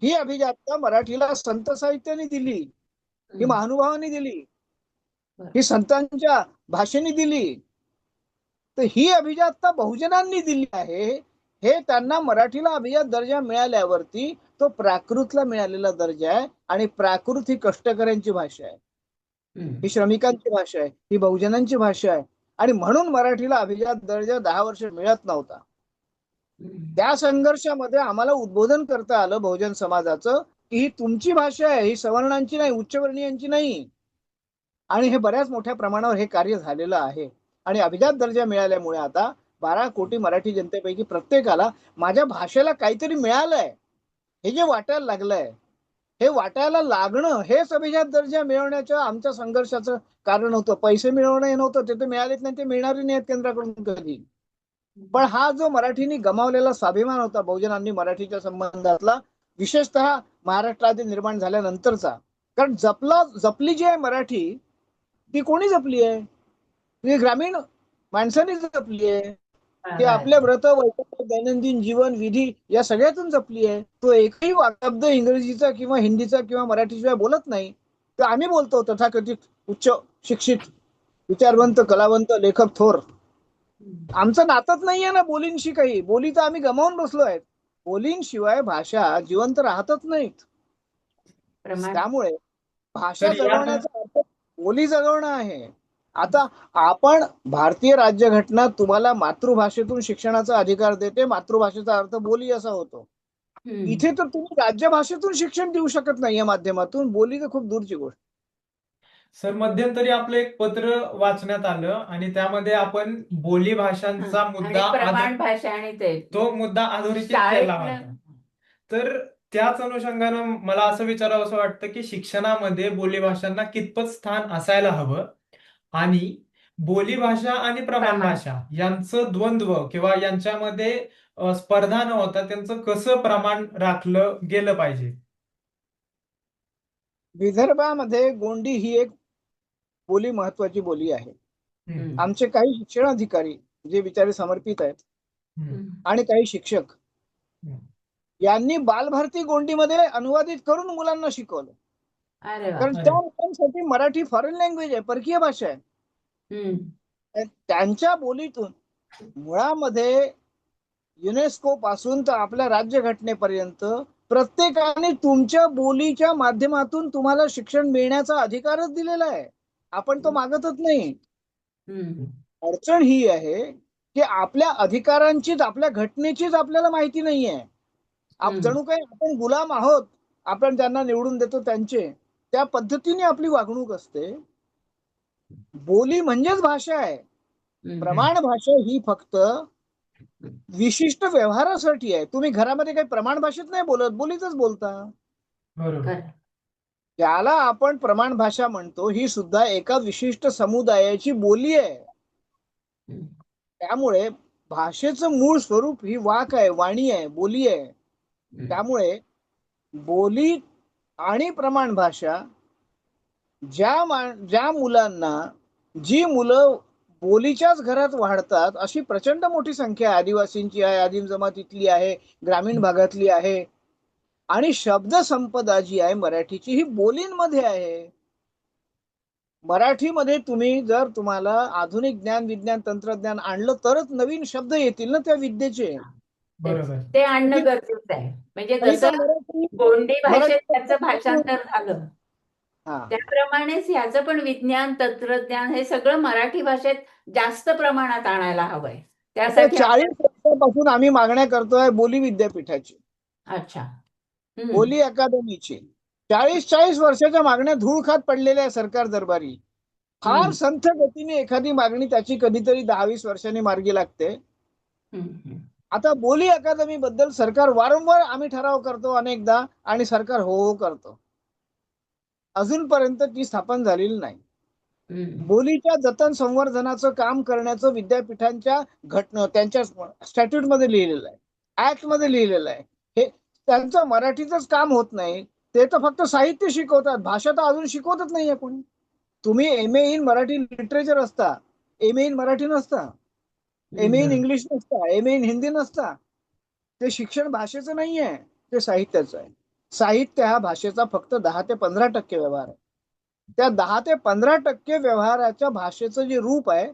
ही अभिजातता मराठीला संत साहित्याने दिली, ही महानुभावांनी दिली, ही संतांच्या भाषेने दिली. तर ही अभिजातता बहुजनांनी दिली आहे. हे त्यांना मराठीला अभिजात दर्जा मिळाल्यावरती तो प्राकृतला मिळालेला दर्जा आहे, आणि प्राकृत ही कष्टकऱ्यांची भाषा आहे, ही श्रमिकांची भाषा आहे, ही बहुजनांची भाषा आहे, आणि म्हणून मराठीला अभिजात दर्जा 10 वर्ष मिळत नव्हता. त्या संघर्षामध्ये आम्हाला उद्बोधन करता आलं बहुजन समाजाचं की ही तुमची भाषा आहे, ही सवर्णांची नाही, उच्चवर्णीयांची नाही. आणि हे बऱ्याच मोठ्या प्रमाणावर हे कार्य झालेलं आहे. आणि अभिजात दर्जा मिळाल्यामुळे आता 12 कोटी मराठी जनतेपैकी प्रत्येकाला माझ्या भाषेला काहीतरी मिळालंय हे जे वाटायला लागलंय, हे वाटायला लागणं हेच अभिजात दर्जा मिळवण्याच्या आमच्या संघर्षाचं कारण होतं. पैसे मिळवणं हे नव्हतं, ते तर मिळालेच नाही, ते मिळणारही नाहीत केंद्राकडून कधी. पण हा जो मराठीने गमावलेला स्वाभिमान होता बहुजनांनी मराठीच्या संबंधातला, विशेषतः महाराष्ट्रात निर्माण झाल्यानंतरचा, कारण जपली जी आहे मराठी ती कोणी जपली आहे? ती ग्रामीण माणसांनी जपली आहे. ती आपल्या व्रत वैकल्य दैनंदिन जीवन विधी या सगळ्यातून जपली आहे. तो एकही शब्द इंग्रजीचा किंवा हिंदीचा किंवा मराठीशिवाय बोलत नाही. तर आम्ही बोलतो तथाकथित उच्च शिक्षित विचारवंत कलावंत लेखक थोर. आमचं नातच नाहीये ना बोलींशी काही. बोली तर आम्ही गमावून बसलो आहेत. बोलींशिवाय भाषा जिवंत राहतच नाहीत. त्यामुळे भाषा जगवण्याचा अर्थ बोली जगवणं आहे. आता आपण भारतीय राज्यघटना तुम्हाला मातृभाषेतून शिक्षणाचा अधिकार देते, मातृभाषेचा अर्थ बोली असा होतो. इथे तर तुम्ही राज्यभाषेतून शिक्षण देऊ शकत नाही या माध्यमातून, बोली तर खूप दूरची गोष्ट. सर, मध्यंतरी आपलं एक पत्र वाचण्यात आलं आणि त्यामध्ये आपण बोली भाषांचा प्रमाण भाषा आणि तो मुद्दा अधोरेखित केला होता. तर त्याच अनुषंगानं मला असं विचारावं असं वाटतं की शिक्षणामध्ये बोलीभाषांना कितपत स्थान असायला हवं, आणि बोलीभाषा आणि प्रमाण भाषा यांचं द्वंद्व किंवा यांच्यामध्ये स्पर्धा न होता त्यांचं कसं प्रमाण राखलं गेलं पाहिजे. विदर्भामध्ये गोंडी ही एक बोली महत्वाची बोली आहे. आमचे काही शिक्षणाधिकारी जे बिचारे समर्पित आहेत आणि काही शिक्षक यांनी बालभारती गोंडीमध्ये अनुवादित करून मुलांना शिकवलं. कारण त्या मुलांसाठी मराठी फॉरेन लँग्वेज आहे, परकीय भाषा आहे. त्यांच्या बोलीतून मुळामध्ये युनेस्को पासून तर आपल्या राज्यघटनेपर्यंत प्रत्येकाने तुमच्या बोलीच्या माध्यमातून तुम्हाला शिक्षण मिळण्याचा अधिकारच दिलेला आहे. आपण तो मागतच नाही. अडचण ही आहे की आपल्या अधिकारांचीच आपल्या घटनेचीच आपल्याला माहिती नाहीये. जणू काही आपण गुलाम आहोत, आपण त्यांना निवडून देतो त्यांचे, त्या पद्धतीने आपली वागणूक असते. बोली म्हणजेच भाषा आहे. प्रमाण भाषा ही फक्त विशिष्ट व्यवहारासाठी आहे. तुम्ही घरामध्ये काही प्रमाण भाषेत नाही बोलत, बोलीतच बोलता. त्याला आपण प्रमाण भाषा म्हणतो. ही सुद्धा एका विशिष्ट समुदायाची बोली आहे. त्यामुळे भाषेचं मूळ स्वरूप ही वाक आहे, वाणी आहे, बोली आहे. त्यामुळे बोली आणि प्रमाण भाषा ज्या मुलांना, जी मुलं बोलीच्याच घरात वाढतात अशी प्रचंड मोठी संख्या आदिवासींची आहे, आदिम जमातीतली आहे, ग्रामीण भागातली आहे. आणि शब्द संपदा जी आहे मराठीची ही बोलींमध्ये आहे. मराठीमध्ये तुम्ही जर तुम्हाला आधुनिक ज्ञान विज्ञान तंत्रज्ञान आणलं तरच नवीन शब्द येतील ना त्या विद्येचे. बरोबर. ते आणणं गरजेचं आहे. म्हणजे नाही तर जसं मराठी गोंडी भाषेत त्याचं मराठी भाषांतर झालं हा त्याप्रमाणेच ह्याचं पण विज्ञान तंत्रज्ञान हे सगळं मराठी भाषेत जास्त प्रमाणात आणायला हवंय. आता त्यासाठी 40 वर्षापासून आम्ही मागण्या करतोय बोली विद्यापीठाची, अच्छा. बोली अकादमीची. 40 वर्षाच्या मागण्या धूळ खात पडलेल्या आहे सरकार दरबारी. फार संथ गतीने एखादी मागणी त्याची कधीतरी 10-20 वर्षांनी मार्गी लागते. आता बोली अकादमी बद्दल सरकार वारंवार आम्ही ठराव करतो अनेकदा आणि सरकार हो हो करतो. अजूनपर्यंत ती स्थापन झालेली नाही. बोलीच्या जतन संवर्धनाचं काम करण्याचं विद्यापीठांच्या त्यांच्या स्टॅट्यूट मध्ये लिहिलेलं आहे, ऍक्ट मध्ये लिहिलेलं आहे. हे त्यांचं मराठीचंच काम होत नाही. ते तर फक्त साहित्य शिकवतात, भाषा तर अजून शिकवतच नाहीये कोणी. तुम्ही MA इन मराठी लिटरेचर असता, MA इन मराठी नसता, MA इन इंग्लिश नसता, MA इन हिंदी नसता. ते शिक्षण भाषेचं नाहीये, ते साहित्याचं आहे. साहित्य हा भाषेचा फक्त 10 ते 15% व्यवहार आहे. त्या 10 ते 15% व्यवहाराच्या भाषेचं जे रूप आहे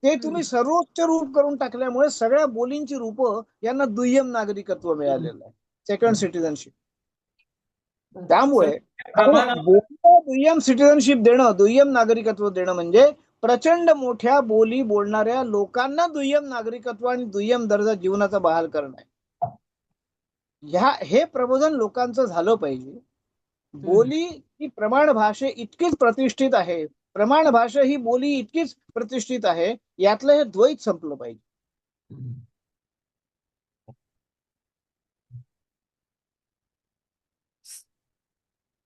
ते तुम्ही सर्वोच्च रूप करून टाकल्यामुळे सगळ्या बोलींची रूप यांना दुय्यम नागरिकत्व मिळालेलं आहे, सेकंड सिटिझनशिप. त्यामुळे प्रमाण बोलीला दुय्यम सिटिझनशिप देणं, दुय्यम नागरिकत्व देणं म्हणजे प्रचंड मोठ्या बोली बोलणाऱ्या लोकांना दुय्यम नागरिकत्व आणि दुय्यम दर्जा जीवनाचा बहाल करणं आहे. हे प्रबोधन लोकांचं झालं पाहिजे. बोली ही प्रमाण भाषे इतकीच प्रतिष्ठित आहे, प्रमाण भाषा ही बोली इतकीच प्रतिष्ठित आहे, यातलं हे द्वैत संपलं पाहिजे.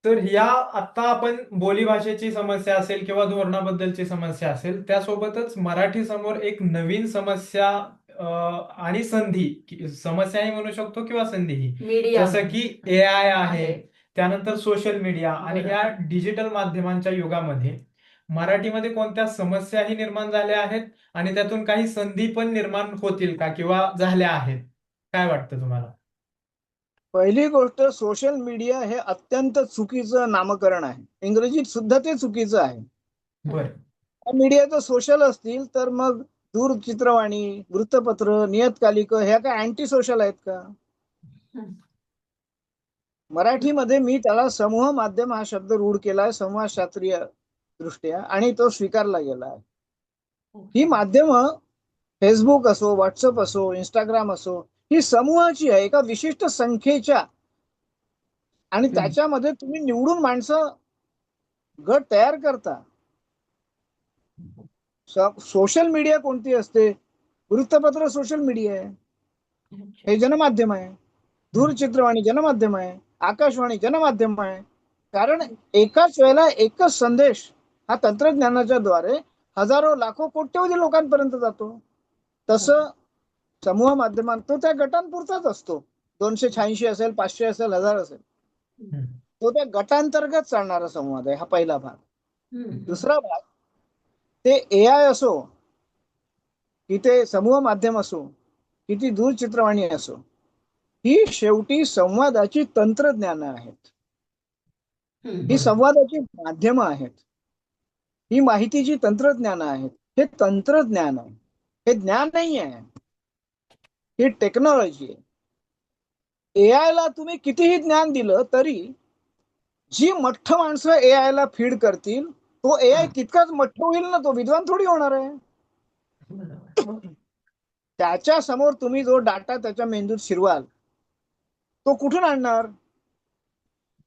तर या आता आपण बोलीभाषेची समस्या असेल किंवा धोरणाबद्दलची समस्या असेल, त्यासोबतच मराठी समोर एक नवीन समस्या आणि संधी, समस्याही म्हणू शकतो किंवा संधीही, मीडिया जसं की AI आहे, त्यानंतर सोशल मीडिया आणि ह्या डिजिटल माध्यमांच्या युगामध्ये मराठीमध्ये कोणत्या समस्याही निर्माण झाल्या आहेत आणि त्यातून काही संधी पण निर्माण होतील का किंवा झाल्या आहेत? काय वाटतं तुम्हाला? पहिली गोष्ट, सोशल मीडिया हे अत्यंत चुकीचं नामकरण आहे. इंग्रजीत सुद्धा ते चुकीचं आहे. बरं. मीडिया जर सोशल असतील तर मग दूरचित्रवाणी, वृत्तपत्र, नियतकालिक ह्या काय अँटी सोशल आहेत का? मराठीमध्ये मी त्याला समूह माध्यम हा शब्द रूढ केलाय समाजशास्त्रीय दृष्ट्या आणि तो स्वीकारला गेला आहे. ही माध्यमं फेसबुक असो, व्हॉट्सअप असो, इंस्टाग्राम असो, ही समूहाची आहे, एका विशिष्ट संख्येच्या. आणि त्याच्यामध्ये तुम्ही निवडून माणसं गट तयार करता. सोशल मीडिया कोणती असते? वृत्तपत्र सोशल मीडिया आहे, हे जनमाध्यम आहे. दूरचित्रवाणी जनमाध्यम आहे, आकाशवाणी जनमाध्यम आहे. कारण एकाच वेळेला एकच संदेश हा तंत्रज्ञानाच्या द्वारे हजारो लाखो कोट्यवधी लोकांपर्यंत जातो. तसं समूह माध्यमात तो त्या गटांपुरताच असतो. 286 असेल, 500 असेल, 1000 असेल, तो त्या गटांतर्गत चालणारा संवाद आहे. हा पहिला भाग. दुसरा भाग, ते AI असो की ते समूह माध्यम असो की ती दूरचित्रवाणी असो, ही शेवटी संवादाची तंत्रज्ञान आहेत. ही संवादाची माध्यम आहेत. ही माहितीची तंत्रज्ञान आहेत. हे तंत्रज्ञान आहे, हे ज्ञान नाही आहे, ही टेक्नॉलॉजी आहे. AI ला तुम्ही कितीही ज्ञान दिलं तरी जी मठ्ठ माणसं AI ला फीड करतील, तो AI तितकाच मठ्ठ होईल ना, तो विद्वान थोडी होणार आहे. त्याच्या समोर तुम्ही जो डाटा त्याच्या मेंदूत शिरवाल, तो कुठून आणणार?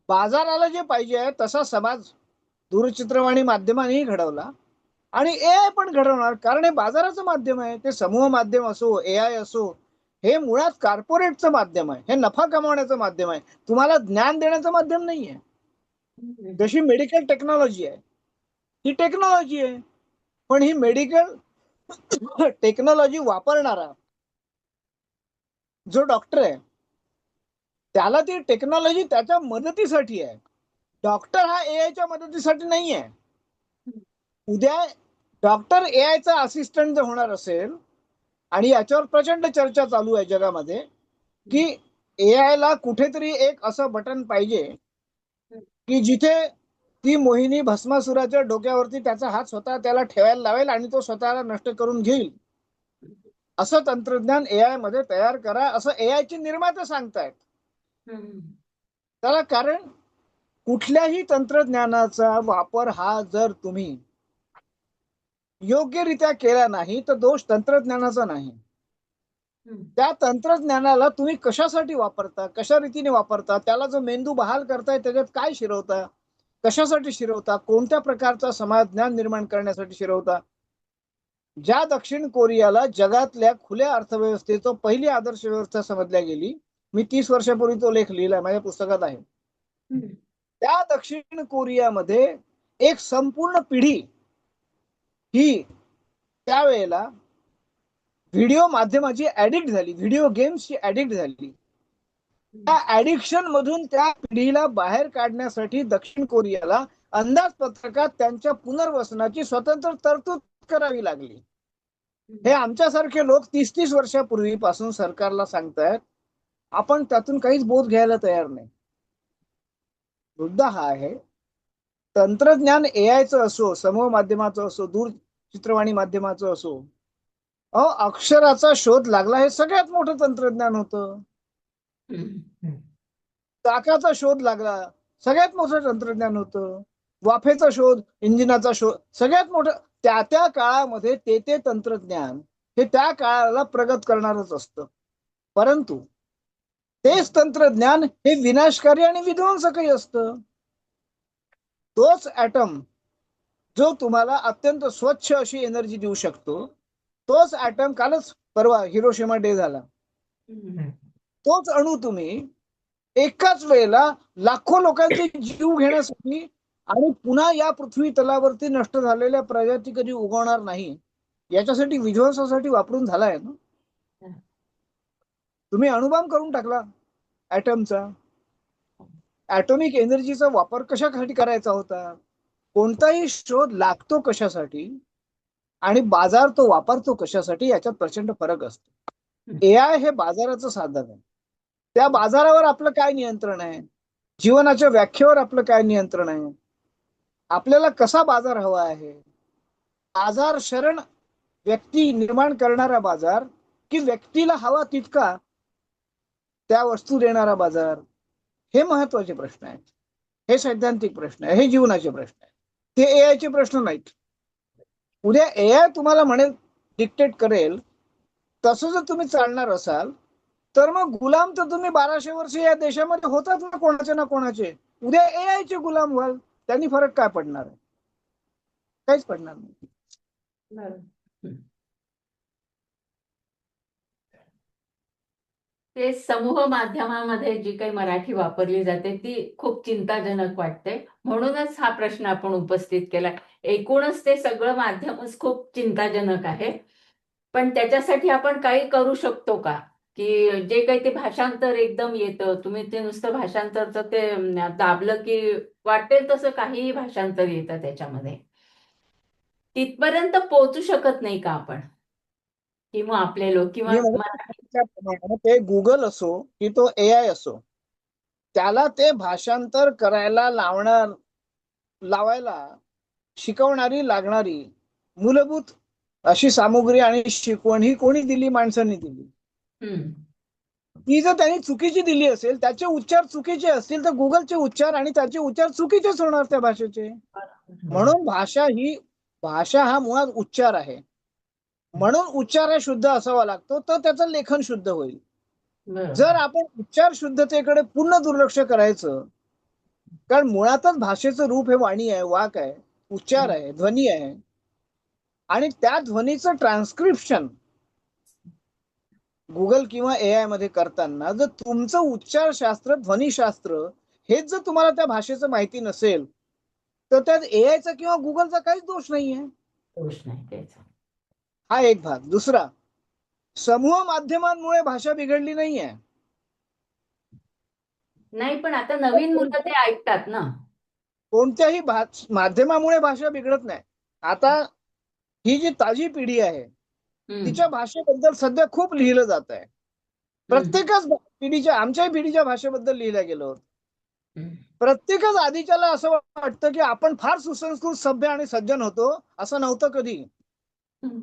बाजाराला जे पाहिजे आहे तसा समाज दूरचित्रवाणी माध्यमानेही घडवला आणि AI पण घडवणार, कारण हे बाजाराचं माध्यम आहे. ते समूह माध्यम असो, AI असो, हे मुळात कॉर्पोरेटचं माध्यम आहे. हे नफा कमावण्याचं माध्यम आहे, तुम्हाला ज्ञान देण्याचं माध्यम नाही आहे. जशी मेडिकल टेक्नॉलॉजी आहे, ही टेक्नॉलॉजी आहे, पण ही मेडिकल टेक्नॉलॉजी वापरणारा जो डॉक्टर आहे त्याला ती टेक्नॉलॉजी त्याच्या मदतीसाठी आहे. डॉक्टर हा AI च्या मदतीसाठी नाही आहे. उद्या डॉक्टर एआयचा असिस्टंट जर होणार असेल, आणि याच्यावर प्रचंड चर्चा चालू आहे जगामध्ये, की एआय ला कुठेतरी एक असं बटन पाहिजे की जिथे ती मोहिनी भस्मासुराच्या डोक्यावरती त्याचा हात स्वतः त्याला ठेवायला लावेल आणि तो स्वतःला नष्ट करून घेईल. असं तंत्रज्ञान एआय मध्ये तयार करा, असं एआय चे निर्माते सांगतायत. त्याला कारण कुठल्याही तंत्रज्ञानाचा वापर हा जर तुम्ही योग्यरित्या केला नाही तर दोष तंत्रज्ञानाचा नाही. त्या तंत्रज्ञानाला तुम्ही कशासाठी वापरता, कशा रीतीने वापरता, त्याला जो मेंदू बहाल करताय त्याच्यात काय शिरवता, कशासाठी शिरवता, कोणत्या प्रकारचा समाज ज्ञान निर्माण करण्यासाठी शिरवता. ज्या दक्षिण कोरियाला जगातल्या खुल्या अर्थव्यवस्थेचं पहिली आदर्श व्यवस्था समजल्या गेली, मी 30 वर्षापूर्वी तो लेख लिहिलाय, माझ्या पुस्तकात आहे. त्या दक्षिण कोरियामध्ये एक संपूर्ण पिढी ही त्यावेळेला व्हिडिओ माध्यमाची ऍडिक्ट झाली, व्हिडिओ गेम्सची ऍडिक्ट झाली. त्या ऍडिक्शन मधून त्या पिढीला बाहेर काढण्यासाठी दक्षिण कोरियाला अंदाजपत्रकात त्यांच्या पुनर्वसनाची स्वतंत्र तरतूद करावी लागली. हे आमच्यासारखे लोक 30-30 वर्षापूर्वीपासून सरकारला सांगतायत, आपण त्यातून काहीच बोध घ्यायला तयार नाही. मुद्दा हा आहे, तंत्रज्ञान एआयचं असो, समूह माध्यमाचं असो, दूरचित्रवाणी माध्यमाचं असो, अक्षराचा शोध लागला हे सगळ्यात मोठं तंत्रज्ञान होतं. चाकाचा शोध लागला, सगळ्यात मोठं तंत्रज्ञान होतं. वाफेचा शोध, इंजिनाचा शोध, सगळ्यात मोठं. त्या त्या काळामध्ये ते तंत्रज्ञान हे त्या काळाला प्रगत करणारच असतं. परंतु तेच तंत्रज्ञान हे विनाशकारी आणि विध्वंसकही असतं. तोच ऍटम जो तुम्हाला अत्यंत स्वच्छ अशी एनर्जी देऊ शकतो, तोच ऍटम, कालच परवा हिरोशिमा डे झाला, तोच अणू तुम्ही एकाच वेळेला लाखो लोकांचे जीव घेण्यासाठी आणि पुन्हा या पृथ्वी तलावरती नष्ट झालेल्या प्रजाती कधी उगवणार नाही याच्यासाठी, विध्वंसासाठी वापरून झालाय ना. तुम्ही अणुबॉम्ब करून टाकला ऍटमचा. ऍटॉमिक एनर्जीचा वापर कशासाठी करायचा होता, कोणताही शोध लागतो कशासाठी आणि बाजार तो वापरतो कशासाठी, याच्यात प्रचंड फरक असतो. एआय हे बाजाराचं साधन आहे. त्या बाजारावर आपलं काय नियंत्रण आहे, जीवनाच्या व्याख्येवर आपलं काय नियंत्रण आहे, आपल्याला कसा बाजार हवा आहे, बाजार शरण व्यक्ती निर्माण करणारा बाजार की व्यक्तीला हवा तितका त्या वस्तू देणारा बाजार, हे महत्वाचे प्रश्न आहेत. हे सैद्धांतिक प्रश्न आहे, हे जीवनाचे प्रश्न आहेत, ते एआयचे प्रश्न नाहीत. उद्या एआय तुम्हाला म्हणेल, डिक्टेट करेल, तसं जर तुम्ही चालणार असाल तर मग गुलाम तर तुम्ही 1200 वर्ष या देशामध्ये होतात ना कोणाचे ना कोणाचे. उद्या एआयचे गुलाम व्हाल, त्यांनी फरक काय पडणार आहे, काहीच पडणार नाही. ते समूह माध्यमामध्ये जी काही मराठी वापरली जाते ती खूप चिंताजनक वाटते, म्हणूनच हा प्रश्न आपण उपस्थित केला. एकूणच ते सगळं माध्यमच खूप चिंताजनक आहे, पण त्याच्यासाठी आपण काही करू शकतो का, की जे काही ते भाषांतर एकदम येतं, तुम्ही ते नुसतं भाषांतरचं ते दाबलं की वाटेल तसं काहीही भाषांतर येतं त्याच्यामध्ये, तिथपर्यंत पोहोचू शकत नाही का आपण, किंवा आपले लोक, किंवा मी म्हणतो ते गुगल असो की तो एआय असो, त्याला ते भाषांतर करायला लावायला शिकवणारी लागणारी मूलभूत अशी सामुग्री आणि शिकवण ही कोणी दिली, माणसांनी दिली. ती जर त्यांनी चुकीची दिली असेल, त्याचे उच्चार चुकीचे असतील तर गुगलचे उच्चार आणि त्याचे उच्चार चुकीचेच होणार त्या भाषेचे. म्हणून भाषा हा मुळात उच्चार आहे, म्हणून उच्चार शुद्ध असावा लागतो, तर त्याचं लेखन शुद्ध होईल. जर आपण उच्चार शुद्धतेकडे पूर्ण दुर्लक्ष करायचं, कारण मुळातच भाषेचं रूप हे वाणी आहे, वाक आहे, उच्चार आहे, ध्वनी आहे, आणि त्या ध्वनीचं ट्रान्स्क्रिप्शन गुगल किंवा एआय मध्ये करताना जर तुमचं उच्चारशास्त्र, ध्वनीशास्त्र हेच जर तुम्हाला त्या भाषेचं माहिती नसेल, तर त्यात एआयचा किंवा गुगलचा काहीच दोष नाहीये. दोष नाही त्याचा. हा एक भाग. दुसरा, समूह माध्यमांमुळे भाषा बिघडली नाहीये. नाही, पण आता नवीन मुलं ते ऐकतात ना. कोणत्याही माध्यमामुळे भाषा बिघडत नाही. आता ही जी ताजी पिढी आहे हम्म, तिच्या भाषेबद्दल सध्या खूप लिहिलं जात आहे. हम्म, प्रत्येकच पिढीच्या, आमच्याही पिढीच्या भाषेबद्दल लिहिलं गेलं होतं. हम्म, प्रत्येकच आधीच्याला असं वाटतं की आपण फार सुसंस्कृत, सभ्य आणि सज्जन होतो. असं नव्हतं कधी. हम्म,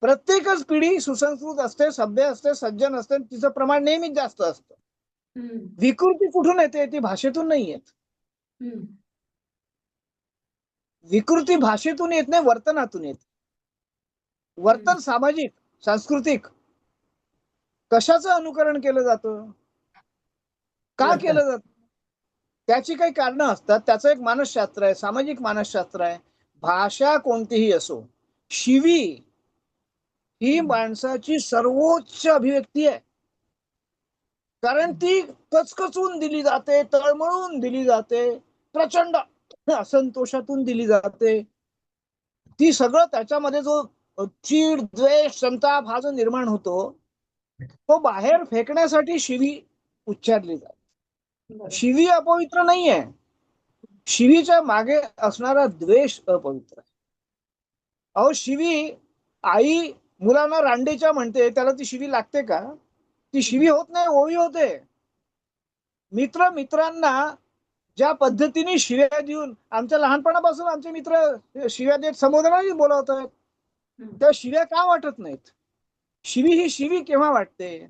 प्रत्येकच पिढी सुसंस्कृत असते, सभ्य असते, सज्जन असते. तिचं प्रमाण नेहमीच जास्त असतं. हम्म, विकृती कुठून येते? ती भाषेतून नाही येत. हम्म, विकृती भाषेतून येत नाही, वर्तनातून येत. वर्तन सामाजिक, सांस्कृतिक कशाचं अनुकरण केलं जातं? का वर्तन. केलं जातं? त्याची काही कारणं असतात. त्याचं एक मानसशास्त्र आहे, सामाजिक मानसशास्त्र आहे. भाषा कोणतीही असो, शिवी ही हम्म, माणसाची सर्वोच्च अभिव्यक्ती आहे. कारण ती कचकचून दिली जाते, तळमळून दिली जाते, प्रचंड असंतोषातून दिली जाते. ती सगळं त्याच्यामध्ये जो चीड, द्वेष, संताप हा जो निर्माण होतो, तो बाहेर फेकण्यासाठी शिवी उच्चारली जाते. बरोबर. शिवी अपवित्र नाहीये. शिवीच्या मागे असणारा द्वेष अपवित्र आहे. अहो, शिवी आई मुलांना रांडेच्या म्हणते, त्याला ती शिवी लागते का? ती शिवी होत नाही, ओवी होते. मित्र मित्रांना ज्या पद्धतीने शिव्या देऊन, आमच्या लहानपणापासून आमचे मित्र शिव्या देत संबोधनाने बोलवतात, हम्म, त्या शिव्या का वाटत नाहीत? शिवी ही शिवी केव्हा वाटते?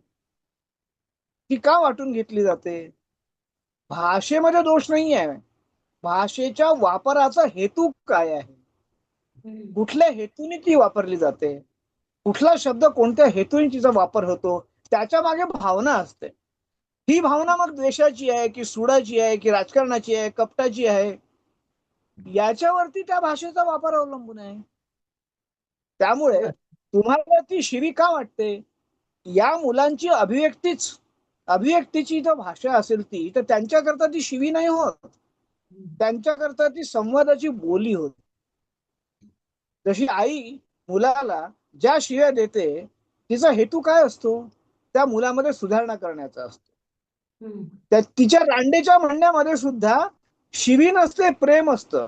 ती का वाटून घेतली जाते? भाषेमध्ये दोष नाही आहे. भाषेच्या वापराचा हेतू काय आहे? हम्म, कुठल्या हेतूने ती वापरली जाते? कुठला शब्द कोणत्या हेतूने तिचा वापर होतो? त्याच्या मागे भावना असते. ही भावना मग द्वेषाची आहे की सुडाची आहे की राजकारणाची आहे, कपटाची आहे, याच्यावरती त्या भाषेचा वापर अवलंबून आहे. त्यामुळे बरं. तुम्हाला ती शिवी का वाटते? या मुलांची अभिव्यक्तीची जर भाषा असेल ती, तर त्यांच्याकरता ती शिवी नाही होत. त्यांच्याकरता ती संवादाची बोली होत. जशी आई मुलाला ज्या शिव्या देते, तिचा हेतू काय असतो? त्या मुलामध्ये सुधारणा करण्याचा असतो. हम्म, त्या तिच्या रांडेच्या म्हणण्यामध्ये सुद्धा शिवी नसते, प्रेम असतं.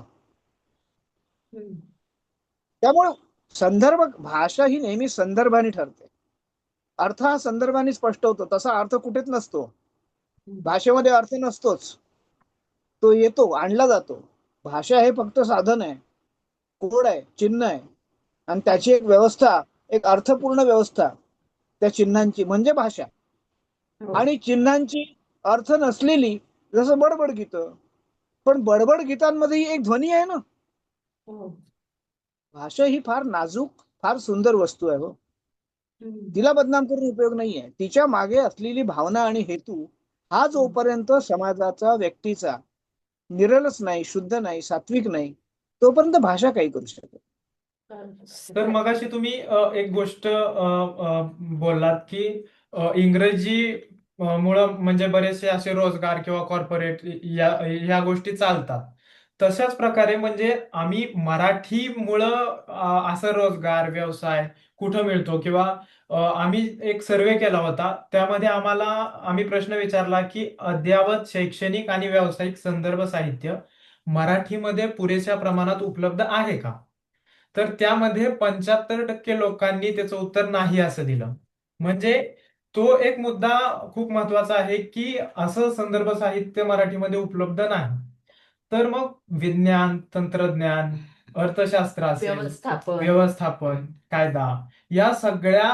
हम्म, त्यामुळे संदर्भ, भाषा ही नेहमी संदर्भाने ठरते. अर्थ हा संदर्भाने स्पष्ट होतो, तसा अर्थ कुठेच नसतो. हम्म, भाषेमध्ये अर्थ नसतोच, तो येतो, आणला जातो. भाषा हे फक्त साधन आहे, कोड आहे, चिन्ह आहे. आणि त्याची एक व्यवस्था, एक अर्थपूर्ण व्यवस्था त्या चिन्हांची म्हणजे भाषा. हो, आणि चिन्हांची अर्थ नसलेली, जसं बडबड गीतं. पण बडबड गीतांमध्ये एक ध्वनी आहे ना. हो, भाषा ही फार नाजूक, फार सुंदर वस्तू आहे हो. हम्म, तिला बदनाम करून उपयोग नाहीये. तिच्या मागे असलेली भावना आणि हेतू हा जोपर्यंत समाजाचा, व्यक्तीचा निरलच नाही, शुद्ध नाही, सात्विक नाही, तोपर्यंत भाषा काही करू शकत नाही. तर मगाशी तुम्ही एक गोष्ट बोललात की इंग्रजी मुळे म्हणजे बरेचसे असे रोजगार किंवा कॉर्पोरेट या गोष्टी चालतात. तशाच प्रकारे म्हणजे आम्ही मराठीमुळं असं रोजगार, व्यवसाय कुठं मिळतो किंवा आम्ही एक सर्वे केला होता. त्यामध्ये आम्ही प्रश्न विचारला की अद्ययावत शैक्षणिक आणि व्यावसायिक संदर्भ साहित्य मराठीमध्ये पुरेशा प्रमाणात उपलब्ध आहे का? तर त्यामध्ये 75% लोकांनी त्याचं उत्तर नाही असं दिलं. म्हणजे तो एक मुद्दा खूप महत्वाचा आहे की असं संदर्भ साहित्य मराठीमध्ये उपलब्ध नाही. तर मग विज्ञान, तंत्रज्ञान, अर्थशास्त्र असेल, व्यवस्थापन, कायदा या सगळ्या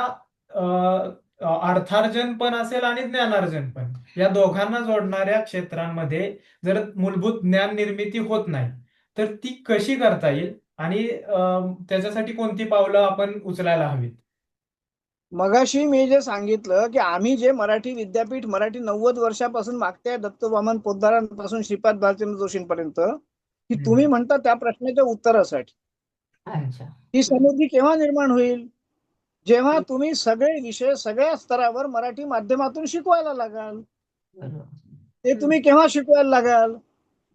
अर्थार्जन पण असेल आणि ज्ञानार्जन पण, या दोघांना जोडणाऱ्या क्षेत्रांमध्ये जर मूलभूत ज्ञान निर्मिती होत नाही, तर ती कशी करता येईल आणि त्याच्यासाठी कोणती पावलं आपण उचलायला हवीत? मगाशी मी जे सांगितलं की आम्ही जे मराठी विद्यापीठ, मराठी 90 वर्षापासून मागत्या दत्तवामन पोद्दारांपासून श्रीपाद भारतींद्र जोशींपर्यंत, की तुम्ही म्हणता त्या प्रश्नाच्या उत्तरासाठी अच्छा. ही समृद्धी केव्हा निर्माण होईल? जेव्हा तुम्ही सगळे विषय सगळ्या स्तरावर मराठी माध्यमातून शिकवायला लागाल. बरोबर. ते तुम्ही केव्हा शिकवायला लागाल?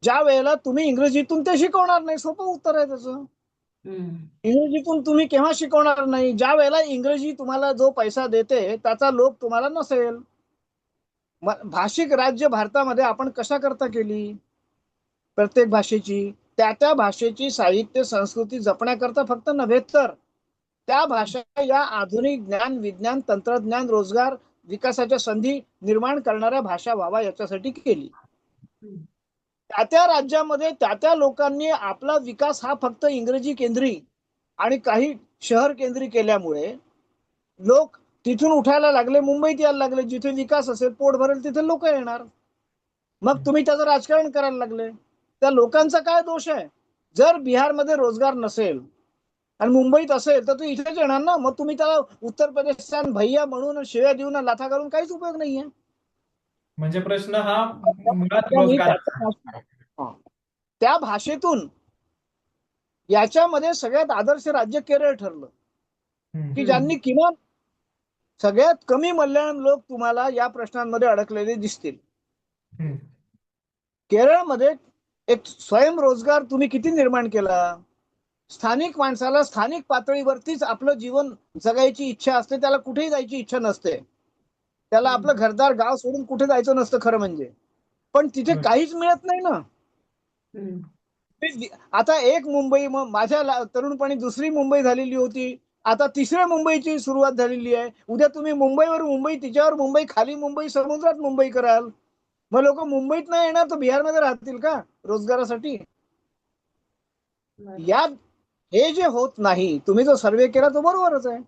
ज्या वेळेला तुम्ही इंग्रजीतून ते शिकवणार नाही. सोपं उत्तर आहे त्याचं. हम्म, इंग्रजीतून तुम्ही केव्हा शिकवणार नाही? ज्या वेळेला इंग्रजी तुम्हाला जो पैसा देते त्याचा लोभ तुम्हाला नसेल. भाषिक राज्य भारतामध्ये आपण कशा करता केली? प्रत्येक भाषेची त्या भाषेची साहित्य संस्कृती जपण्याकरता फक्त नव्हे तर त्या भाषा या आधुनिक ज्ञान विज्ञान तंत्रज्ञान रोजगार विकासाच्या संधी निर्माण करणाऱ्या भाषा व्हावा याच्यासाठी केली. त्या राज्यामध्ये त्या लोकांनी आपला विकास हा फक्त इंग्रजी केंद्री आणि काही शहर केंद्री केल्यामुळे लोक तिथून उठायला लागले, मुंबईत यायला लागले. जिथे विकास असेल, पोट भरेल, तिथे लोक येणार. मग तुम्ही त्याचं राजकारण करायला लागले. त्या लोकांचा काय दोष आहे? जर बिहारमध्ये रोजगार नसेल आणि मुंबईत असेल तर तो इथेच येणार ना. मग तुम्ही त्याला उत्तर प्रदेशचा भैया म्हणून शिव्या देऊन लाथा घालून काहीच उपयोग नाहीये. म्हणजे प्रश्न हा मुळात त्यांनी रोजगार. त्या भाषेतून याच्यामध्ये सगळ्यात आदर्श राज्य केरळ ठरलं की ज्यांनी किमान सगळ्यात कमी मल्याळम लोक तुम्हाला या प्रश्नांमध्ये अडकलेले दिसतील. केरळमध्ये एक स्वयंरोजगार तुम्ही किती निर्माण केला. स्थानिक माणसाला स्थानिक पातळीवरतीच आपलं जीवन जगायची इच्छा असते, त्याला कुठेही जायची इच्छा नसते. त्याला आपलं घरदार गाव सोडून कुठे जायचं नसतं खरं म्हणजे. पण तिथे काहीच मिळत नाही ना. आता एक मुंबई, मग माझ्या तरुणपणी दुसरी मुंबई झालेली होती, आता तिसऱ्या मुंबईची सुरुवात झालेली आहे. उद्या तुम्ही मुंबईवर मुंबई, तिच्यावर मुंबई, खाली मुंबई, समुद्रात मुंबई कराल. मग लोक मुंबईत नाही येणार तर बिहारमध्ये राहतील का रोजगारासाठी? या हे जे होत नाही, तुम्ही जो सर्वे केला तो बरोबरच आहे,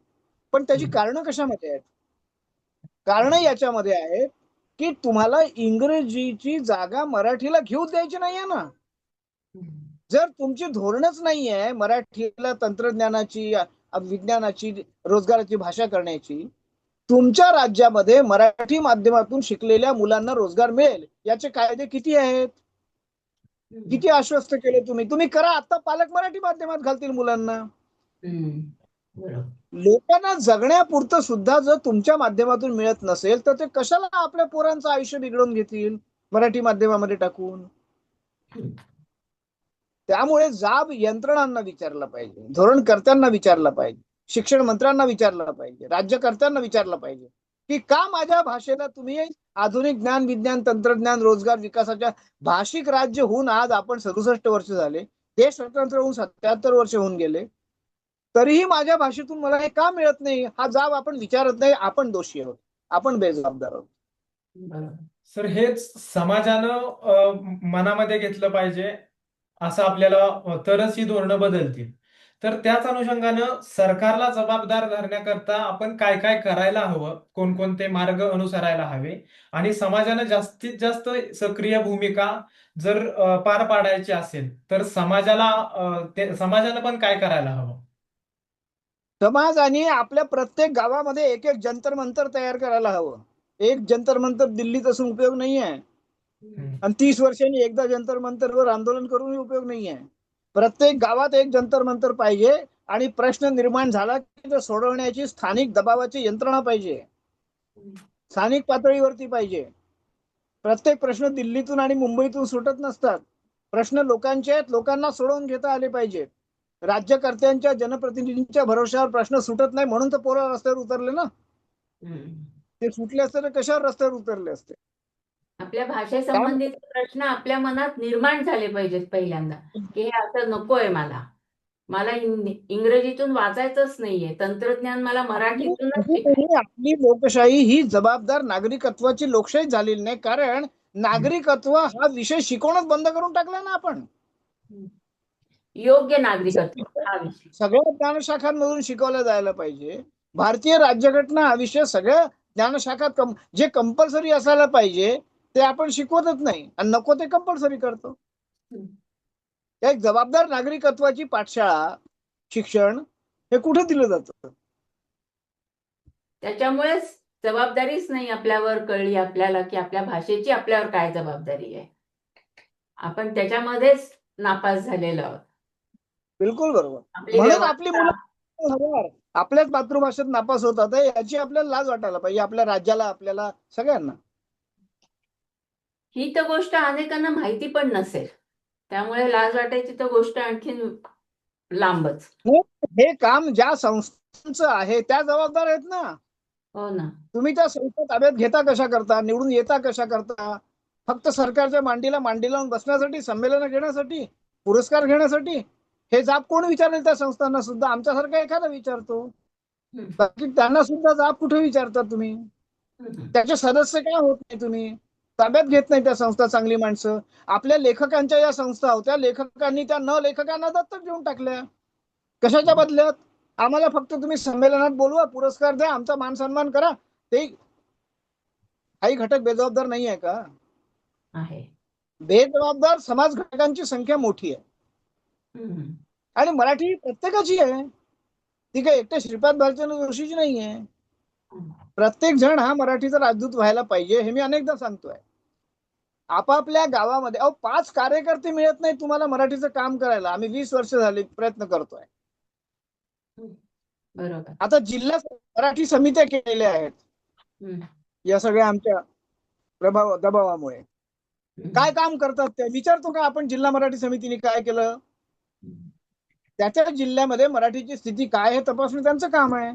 पण त्याची कारणं कशामध्ये आहेत? कारण याच्यामध्ये आहेत की तुम्हाला इंग्रजीची जागा मराठीला घेऊ द्यायची नाहीये ना. जर तुमची धोरणच नाहीये मराठीला तंत्रज्ञानाची, विज्ञानाची, रोजगाराची भाषा करण्याची, तुमच्या राज्यामध्ये मराठी माध्यमातून शिकलेल्या मुलांना रोजगार मिळेल याचे कायदे किती आहेत? किती आश्वस्त केले तुम्ही? तुम्ही करा, आता पालक मराठी माध्यमात घालतील मुलांना. लोकांना जगण्यापुरतं सुद्धा जर तुमच्या माध्यमातून मिळत नसेल तर ते कशाला आपल्या पोरांचं आयुष्य बिघडवून घेतील मराठी माध्यमामध्ये टाकून? त्यामुळे जाब यंत्रणांना विचारला पाहिजे, धोरणकर्त्यांना विचारला पाहिजे, शिक्षण मंत्र्यांना विचारलं पाहिजे, राज्यकर्त्यांना विचारलं पाहिजे की का माझ्या भाषेला तुम्ही आधुनिक ज्ञान विज्ञान तंत्रज्ञान रोजगार विकासाच्या भाषिक राज्य होऊन आज आपण 67 वर्ष झाले, देश स्वतंत्र होऊन 77 वर्ष होऊन गेले, तरीही माझ्या भाषेतून मला हे का मिळत नाही? हा जाब आपण विचारत नाही. आपण दोषी आहोत, आपण बेजबाबदार आहोत. सर, हेच समाजानं मनामध्ये घेतलं पाहिजे असं आपल्याला, तरच ही धोरणं बदलतील. तर त्याच अनुषंगानं सरकारला जबाबदार धरण्याकरता आपण काय काय करायला हवं, कोणकोणते मार्ग अनुसरायला हवे, आणि समाजानं जास्तीत जास्त सक्रिय भूमिका जर पार पाडायची असेल तर समाजानं पण काय करायला हवं? समाजाने आपल्या प्रत्येक गावामध्ये एक एक जंतर मंतर तयार करायला हवं. एक जंतर मंतर दिल्लीत असून उपयोग नाही आहे, आणि 30 वर्षांनी एकदा जंतर मंतरवर आंदोलन करून उपयोग नाही आहे. प्रत्येक गावात एक जंतर मंतर पाहिजे आणि प्रश्न निर्माण झाला की तो सोडवण्याची स्थानिक दबावाची यंत्रणा पाहिजे, स्थानिक पातळीवरती पाहिजे. प्रत्येक प्रश्न दिल्लीतून आणि मुंबईतून सुटत नसतात. प्रश्न लोकांचे आहेत, लोकांना सोडवून घेता आले पाहिजेत. राज्यकर्त्यांच्या जनप्रतिनिधींच्या भरोश्यावर प्रश्न सुटत नाही म्हणून तर पोरं रस्त्यावर उतरले ना. ते सुटले असते तर कशावर रस्त्यावर उतरले असते? आपल्या भाषेसंबंधित प्रश्न आपल्या मनात निर्माण झाले पाहिजेत पहिल्यांदा, की हे असं नकोय, मला इंग्रजीतून वाचायचंच नाहीये, तंत्रज्ञान मला मराठीतूनच शिकायचं. आपली लोकशाही ही जबाबदार नागरिकत्वाची लोकशाही झालेली नाही, कारण नागरिकत्व हा विषय शिकवणच बंद करून टाकला ना आपण. योग्य नागरिकत्व हा विषय सगळ्या ज्ञानशाखांमधून शिकवला जायला पाहिजे. भारतीय राज्यघटना हा विषय सगळ्या ज्ञानशाखात जे कंपल्सरी असायला पाहिजे ते आपण शिकवतच नाही आणि नको ते कंपल्सरी करतो. एक जबाबदार नागरिकत्वाची पाठशाळा, शिक्षण हे कुठे दिलं जातं? त्याच्यामुळेच जबाबदारीच नाही आपल्यावर कळली आपल्याला की आपल्या भाषेची आपल्यावर काय जबाबदारी आहे. आपण त्याच्यामध्येच नापास झालेलो आहोत. बिलकुल बरोबर. म्हणून आपली मुलं आपल्याच मातृभाषेत नापास होतात याची आपल्याला लाज वाटायला पाहिजे, आपल्या राज्याला, आपल्याला, सगळ्यांना. ही तर गोष्ट अनेकांना माहिती पण नसेल, त्यामुळे लाज वाटायची तर गोष्ट आणखीन लांबच. हे काम ज्या संस्थांचं आहे त्या जबाबदार आहेत ना. हो ना. तुम्ही त्या संस्था ताब्यात घेता कशा करता, निवडून येता कशा करता? फक्त सरकारच्या मांडी लावून बसण्यासाठी, संमेलन घेण्यासाठी, पुरस्कार घेण्यासाठी हे जाब कोण विचारेल त्या संस्थांना सुद्धा? आमच्यासारखा एखादा विचारतो. हम्म, बाकी त्यांना सुद्धा जाब कुठे विचारता तुम्ही? हम्म, त्याचे सदस्य काय होत नाही तुम्ही? ताब्यात घेत नाही त्या संस्था चांगली माणसं. आपल्या लेखकांच्या या संस्था होत्या, लेखकांनी त्या न लेखकांना दत्तक घेऊन टाकल्या. कशाच्या बदल्यात? आम्हाला फक्त तुम्ही संमेलनात बोलवा, पुरस्कार द्या, आमचा मान सन्मान करा. ते काही घटक बेजबाबदार नाही आहे का? आहे. बेजबाबदार समाज घटकांची संख्या मोठी आहे. हम्म, आणि मराठी प्रत्येकाची आहे. ती काही एकट्या श्रीपाद भालचंद्र जोशीची नाही आहे. हम्म, प्रत्येक जण हा मराठीचा राजदूत व्हायला पाहिजे, हे मी अनेकदा सांगतोय. आपापल्या गावामध्ये 5 कार्यकर्ते मिळत नाही तुम्हाला मराठीचं काम करायला. आम्ही 20 वर्ष झाली प्रयत्न करतोय. हम्म, बरोबर. आता जिल्हा मराठी समित्या केलेल्या आहेत हम्म, या सगळ्या आमच्या दबावामुळे. काय काम करतात ते विचारतो का आपण? जिल्हा मराठी समितीने काय केलं? हम्म. त्याच्या जिल्ह्यामध्ये मराठीची स्थिती काय हे तपासणं त्यांचं काम आहे.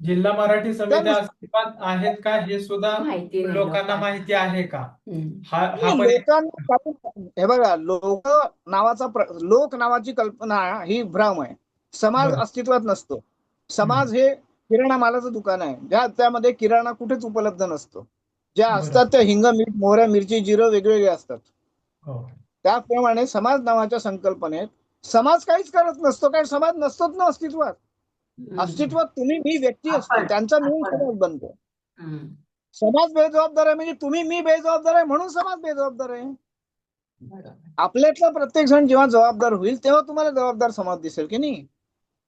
जिल्हा मराठी समित्या त्यानुसार अस्तित्वात आहेत का हे सुद्धा माहिती नाही लोकांना माहिती आहे का? हम्म, हा पण एक लोकांना हे बघा, लोक नावाची कल्पना ही भ्रम आहे. समाज बरोबर अस्तित्वात नसतो. हम्म, समाज हे किराणा मालाचं दुकान आहे, त्यामध्ये किराणा कुठेच उपलब्ध नसतो. ज्या असतात बरोबर त्या हिंग, मीठ, मोहऱ्या, मिरची, जिरं वेगवेगळे असतात. हो त्याप्रमाणे समाज नावाच्या संकल्पनेत समाज काहीच करत नसतो, कारण समाज नसतोच ना अस्तित्वात. हम्म. अस्तित्वात तुम्ही मी व्यक्ती असतो, त्यांचा मिळून आपण समाज बनतो. हम्म, समाज बेजबाबदार आहे म्हणजे तुम्ही मी बेजबाबदार आहे म्हणून समाज बेजबाबदार आहे. बरोबर आपल्यातला प्रत्येक जण जेव्हा जबाबदार होईल तेव्हा तुम्हाला जबाबदार समाज दिसेल की नाही?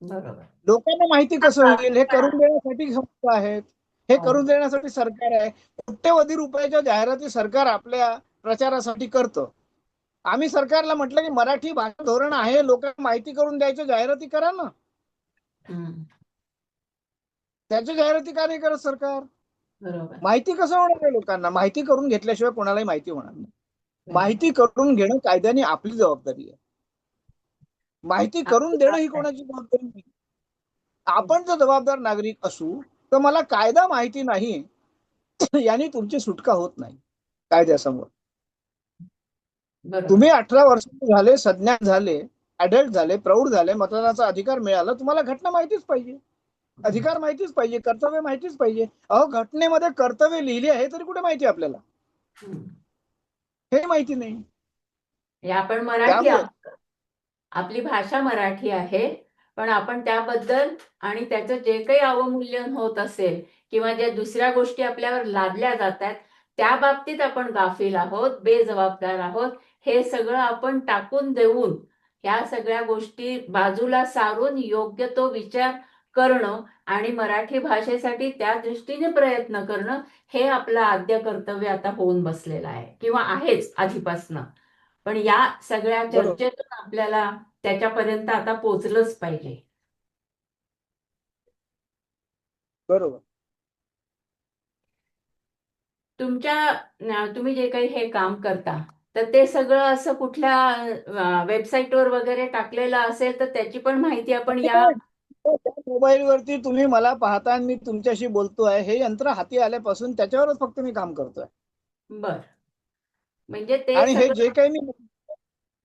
बरोबर. लोकांना माहिती कसं होईल? हे करून देण्यासाठी संस्था आहेत, हे हो. करून देण्यासाठी सरकार आहे. कोट्यवधी रुपयाच्या जाहिराती सरकार आपल्या प्रचारासाठी करतं. आम्ही सरकारला म्हटलं की मराठी भाषा धोरण आहे, लोकांना माहिती करून द्यायचं, जाहिराती करा ना. हम्म, त्याच्या जाहिराती का नाही करत सरकार? बरोबर. माहिती कसं होणार आहे लोकांना? माहिती करून घेतल्याशिवाय कोणालाही माहिती होणार नाही. बरोबर. माहिती करून घेणं कायद्याने आपली जबाबदारी आहे. माहिती करून आपली देणं ही जबाबदारी. कोणाची जबाबदारी नाही. आपण जर जबाबदार नागरिक असू तर मला कायदा माहिती नाही यांनी तुमची सुटका होत नाही कायद्यासमोर. बरोबर. तुम्ही 18 वर्ष झाले, सज्ञान झाले, अडल्ट झाले, प्रौढ झाले, मतदानाचा अधिकार मिळाला, तुम्हाला घटना माहितीच पाहिजे, अधिकार माहितीच पाहिजे, कर्तव्य माहितीच पाहिजे. अहो, घटनेमध्ये कर्तव्य लिहिली आहे तरी कुठे माहिती आपल्याला? हम्म. हे माहिती नाही. हे आपण मराठी त्यामुळे आहोत. आपली भाषा मराठी आहे, पण आपण त्याबद्दल आणि त्याचं जे काही अवमूल्यन होत असेल किंवा ज्या दुसऱ्या गोष्टी आपल्यावर लादल्या जात आहेत त्या बाबतीत आपण गाफील आहोत, बेजबाबदार आहोत. हे सगळं आपण टाकून देऊन ह्या सगळ्या गोष्टी बाजूला सारून योग्य तो विचार करणं आणि मराठी भाषेसाठी त्या दृष्टीने प्रयत्न करणं हे आपलं आद्य कर्तव्य आता होऊन बसलेलं आहे किंवा आहेच आधीपासनं. पण या सगळ्या बरोबर चर्चेतून आपल्याला त्याच्यापर्यंत आता पोहोचलंच पाहिजे. बरोबर. तुम्ही जे काही हे काम करता तर ते सगळं असं कुठल्या वेबसाईटवर वगैरे टाकलेलं असेल तर त्याची पण माहिती आपण या मोबाईलवरती तुम्ही मला पाहता आणि मी तुमच्याशी बोलतोय, हे यंत्र हाती आल्यापासून त्याच्यावरच फक्त मी काम करतोय. बर म्हणजे ते आणि हे जे सगळं काही मी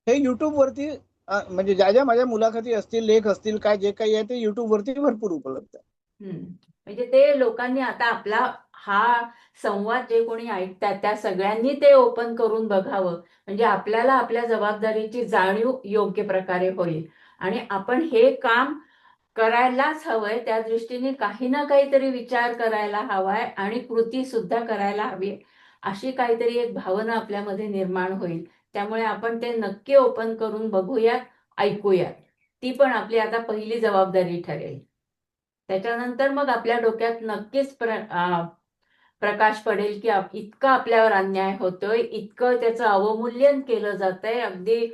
हे युट्यूब वरती म्हणजे ज्या ज्या माझ्या मुलाखती असतील, लेख असतील, काय जे काही आहे ते युट्यूब वरती भरपूर उपलब्ध आहे. हम्म. म्हणजे ते लोकांनी आता आपला हा संवाद जे कोणी ऐकतात त्या सगळ्यांनी ते ओपन करून बघावं, म्हणजे आपल्याला आपल्या जबाबदारीची जाणीव योग्य प्रकारे होईल आणि आपण हे काम करायलाच हवंय. त्या दृष्टीने काही ना काहीतरी विचार करायला हवाय आणि कृती सुद्धा करायला हवी, अशी काहीतरी एक भावना आपल्यामध्ये निर्माण होईल. त्यामुळे आपण ते नक्की ओपन करून बघूयात, ऐकूयात. ती पण आपली आता पहिली जबाबदारी ठरेल. त्याच्यानंतर मग आपल्या डोक्यात नक्कीच प्रकाश पडेल की इतका आपल्यावर अन्याय होतोय, इतकं त्याचं अवमूल्यन केलं जातंय अगदी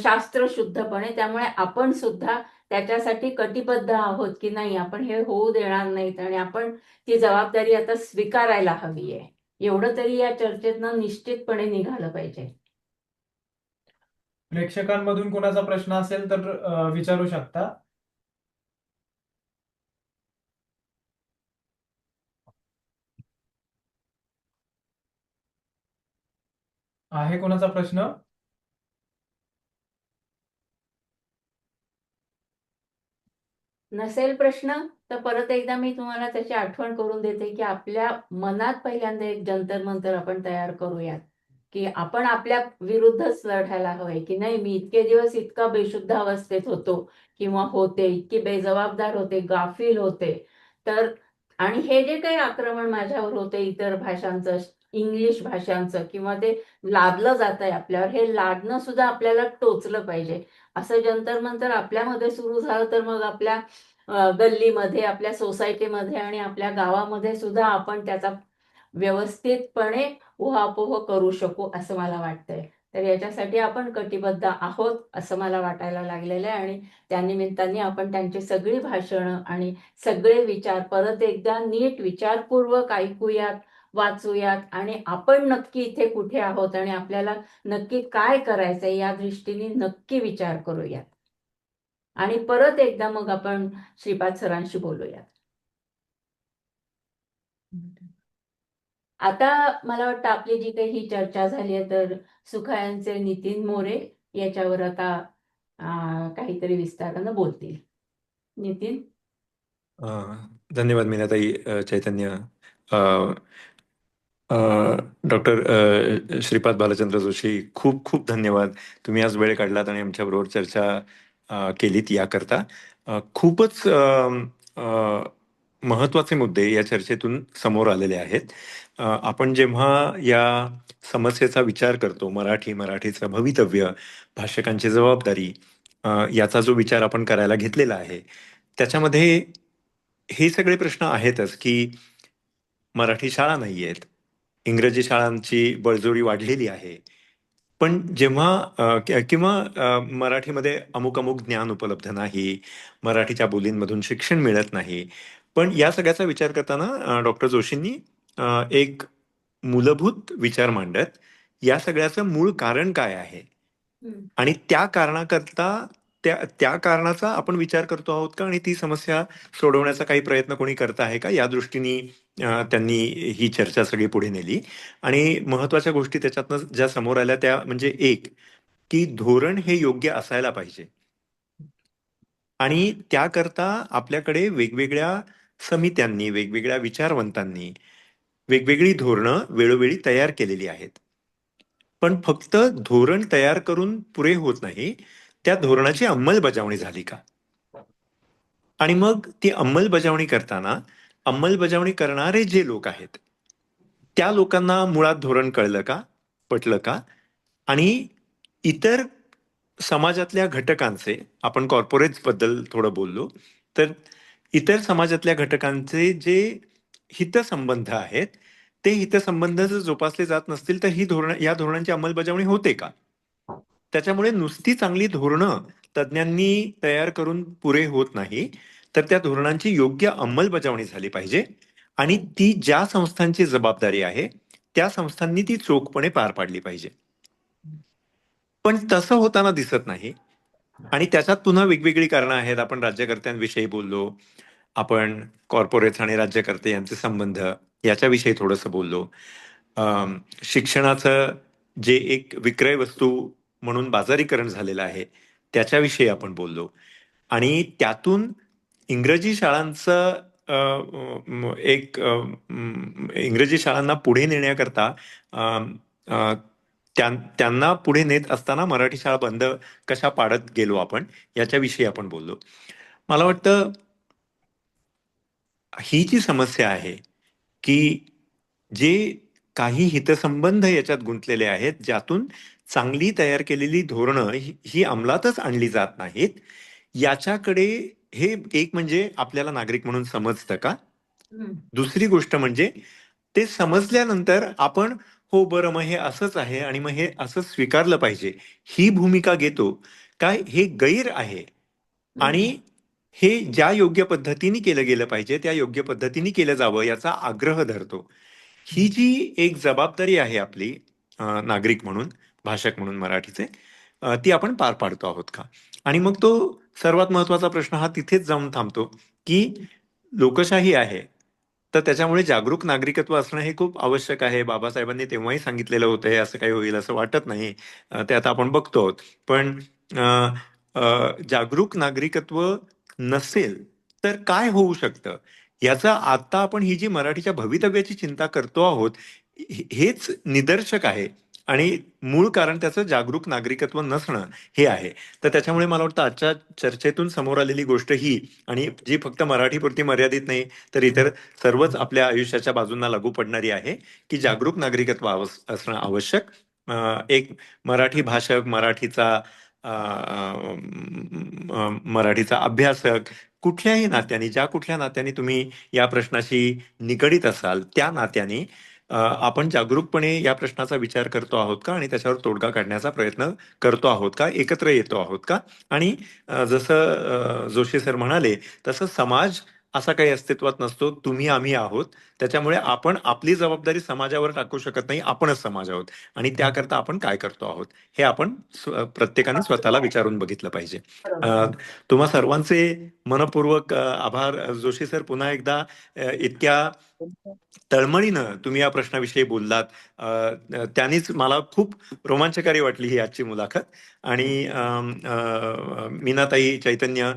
शास्त्रशुद्धपणे. त्यामुळे आपण सुद्धा त्याच्यासाठी कटिबद्ध आहोत की नाही, आपण हे होऊ देणार नाहीत आणि आपण ती जबाबदारी आता स्वीकारायला हवी आहे. एवढं तरी या चर्चेतनं निश्चितपणे निघालं पाहिजे. प्रेक्षकांमधून कोणाचा प्रश्न असेल तर विचारू शकता. आहे कोणाचा प्रश्न? नसेल प्रश्न तर परत एकदा मी तुम्हाला त्याची आठवण करून देते की आपल्या मनात पहिल्यांदा एक जंतर मंतर आपण तयार करूयात की आपण आपल्या विरुद्धच लढायला हवंय की नाही, मी इतके दिवस इतका बेशुद्ध अवस्थेत होतो किंवा होते, इतके बेजबाबदार होते, गाफील होते. तर आणि हे जे काही आक्रमण माझ्यावर होते इतर भाषांचं, इंग्लिश भाषांचं, किंवा ते लादलं जात आहे आपल्यावर, हे लादणं सुद्धा आपल्याला टोचलं पाहिजे. असं जंतर मंतर आपल्यामध्ये सुरू झालं तर मग आपल्या गल्लीमध्ये, आपल्या सोसायटीमध्ये आणि आपल्या गावामध्ये सुद्धा आपण त्याचा व्यवस्थितपणे उहापोह करू शकू असं मला वाटतंय. तर याच्यासाठी आपण कटिबद्ध आहोत असं मला वाटायला लागलेलं आहे आणि त्यानिमित्ताने आपण त्यांची सगळी भाषणं आणि सगळे विचार परत एकदा नीट विचारपूर्वक ऐकूयात, वाचूयात आणि आपण नक्की इथे कुठे आहोत आणि आपल्याला नक्की काय करायचंय या दृष्टीने नक्की विचार करूयात. आणि परत एकदा मग आपण श्रीपाद सरांशी बोलूयात. आता मला वाटतं आपली जी काही ही चर्चा झाली आहे तर सुखायांचे नितीन मोरे याच्यावर आता काहीतरी विस्तारानं बोलतील. नितीन. धन्यवाद मीनाताई. चैतन्य, डॉक्टर श्रीपाद भालचंद्र जोशी, खूप खूप धन्यवाद. तुम्ही आज वेळ काढलात आणि आमच्याबरोबर चर्चा केलीत याकरता. खूपच महत्त्वाचे मुद्दे या चर्चेतून समोर आलेले आहेत. आपण जेव्हा या समस्येचा विचार करतो, मराठीचं भवितव्य, भाषकांची जबाबदारी, याचा जो विचार आपण करायला घेतलेला आहे, त्याच्यामध्ये हे सगळे प्रश्न आहेतच की मराठी शाळा नाही आहेत, इंग्रजी शाळांची बळजोरी वाढलेली आहे. पण जेव्हा किंवा मराठीमध्ये अमुक अमुक ज्ञान उपलब्ध नाही, मराठीच्या बोलींमधून शिक्षण मिळत नाही. पण या सगळ्याचा विचार करताना डॉक्टर जोशींनी एक मूलभूत विचार मांडत या सगळ्याचं मूळ कारण काय आहे आणि त्या कारणाकरता त्या कारणाचा आपण विचार करतो आहोत का आणि ती समस्या सोडवण्याचा काही प्रयत्न कोणी करत आहे का, या दृष्टीने त्यांनी ही चर्चा सगळी पुढे नेली. आणि महत्वाच्या गोष्टी त्याच्यातनं ज्या समोर आल्या त्या म्हणजे एक, की धोरण हे योग्य असायला पाहिजे आणि त्याकरता आपल्याकडे वेगवेगळ्या समित्यांनी, वेगवेगळ्या विचारवंतांनी वेगवेगळी धोरणं वेळोवेळी तयार केलेली आहेत. पण फक्त धोरण तयार करून पुरे होत नाही, त्या धोरणाची अंमलबजावणी झाली का? आणि मग ती अंमलबजावणी करताना अंमलबजावणी करणारे जे लोक आहेत त्या लोकांना मुळात धोरण कळलं का, पटलं का? आणि इतर समाजातल्या घटकांचे, आपण कॉर्पोरेट्स बद्दल थोडं बोललो, तर इतर समाजातल्या घटकांचे जे हितसंबंध आहेत ते हितसंबंध जर जोपासले जात नसतील तर या धोरणांची अंमलबजावणी होते का? त्याच्यामुळे नुसती चांगली धोरणं तज्ज्ञांनी तयार करून पुरे होत नाही, तर त्या धोरणांची योग्य अंमलबजावणी झाली पाहिजे आणि ती ज्या संस्थांची जबाबदारी आहे त्या संस्थांनी ती चोखपणे पार पाडली पाहिजे. पण तसं होताना दिसत नाही आणि त्याच्यात पुन्हा वेगवेगळी कारणं आहेत. आपण राज्यकर्त्यांविषयी बोललो, आपण कॉर्पोरेट्स आणि राज्यकर्ते यांचे संबंध याच्याविषयी थोडंसं बोललो. शिक्षणाचं जे एक विक्रय वस्तू म्हणून बाजारीकरण झालेलं आहे त्याच्याविषयी आपण बोललो आणि त्यातून इंग्रजी शाळांचं इंग्रजी शाळांना पुढे नेण्याकरता त्यांना पुढे नेत असताना मराठी शाळा बंद कशा पाडत गेलो आपण याच्याविषयी आपण बोललो. मला वाटतं ही जी समस्या आहे की जे काही हितसंबंध याच्यात गुंतलेले आहेत, ज्यातून चांगली तयार केलेली धोरणं ही अंमलातच आणली जात नाहीत, याच्याकडे हे एक म्हणजे आपल्याला नागरिक म्हणून समजतं का? दुसरी गोष्ट म्हणजे ते समजल्यानंतर आपण हो बरं मग हे असंच आहे आणि मग हे असं स्वीकारलं पाहिजे ही भूमिका घेतो काय, हे गैर आहे. आणि हे ज्या योग्य पद्धतीने केलं गेलं पाहिजे त्या योग्य पद्धतीने केलं जावं याचा आग्रह धरतो. ही जी एक जबाबदारी आहे आपली नागरिक म्हणून, भाषक म्हणून मराठीचे, ती आपण पार पाडतो आहोत का? आणि मग तो सर्वात महत्वाचा प्रश्न हा तिथेच जाऊन थांबतो की लोकशाही आहे तर त्याच्यामुळे जागरूक नागरिकत्व असणं हे खूप आवश्यक आहे. बाबासाहेबांनी तेव्हाही सांगितलेलं होतं हे असं काही होईल असं वाटत नाही, ते आता आपण बघतो. पण जागरूक नागरिकत्व नसेल तर काय होऊ शकतं याचा आता आपण ही जी मराठीच्या भवितव्याची चिंता करतो आहोत हेच निदर्शक आहे. आणि मूळ कारण त्याचं जागरूक नागरिकत्व नसणं हे आहे. तर त्याच्यामुळे मला वाटतं आजच्या चर्चेतून समोर आलेली गोष्ट ही, आणि जी फक्त मराठीपुरती मर्यादित नाही तर इतर सर्वच आपल्या आयुष्याच्या बाजूंना लागू पडणारी आहे, की जागरूक नागरिकत्व असणं आवश्यक. एक मराठी भाषक, मराठीचा अभ्यासक, कुठल्याही नात्याने, ज्या कुठल्या नात्याने तुम्ही या प्रश्नाशी निगडीत असाल त्या नात्याने आपण जागरूकपणे या प्रश्नाचा विचार करतो आहोत का आणि त्याच्यावर तोडगा काढण्याचा प्रयत्न करतो आहोत का, एकत्र येतो आहोत का. आणि जसं जोशी सर म्हणाले तसं समाज असा काही अस्तित्वात नसतो, तुम्ही आम्ही आहोत. त्याच्यामुळे आपण आपली जबाबदारी समाजावर टाकू शकत नाही, आपणच समाज आहोत. आणि त्याकरता आपण काय करतो आहोत हे आपण प्रत्येकाने स्वतःला विचारून बघितलं पाहिजे. तुम्हा सर्वांचे मनपूर्वक आभार. जोशी सर, पुन्हा एकदा इतक्या तळमळीनं तुम्ही या प्रश्नाविषयी बोललात, त्यांनीच मला खूप रोमांचकारी वाटली ही आजची मुलाखत. आणि मीनाताई, चैतन्य,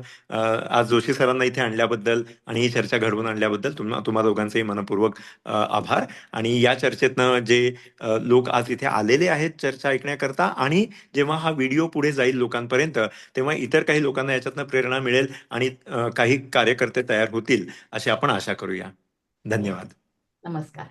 आज जोशी सरांना इथे आणल्याबद्दल आणि ही चर्चा घडवून आणल्याबद्दल तुम्हा दोघांचेही मनपूर्वक आभार. आणि या चर्चेतनं जे लोक आज इथे आलेले आहेत चर्चा ऐकण्याकरता, आणि जेव्हा हा व्हिडिओ पुढे जाईल लोकांपर्यंत तेव्हा इतर काही लोकांना याच्यातनं प्रेरणा मिळेल आणि काही कार्यकर्ते तयार होतील अशी आपण आशा करूया. धन्यवाद. नमस्कार.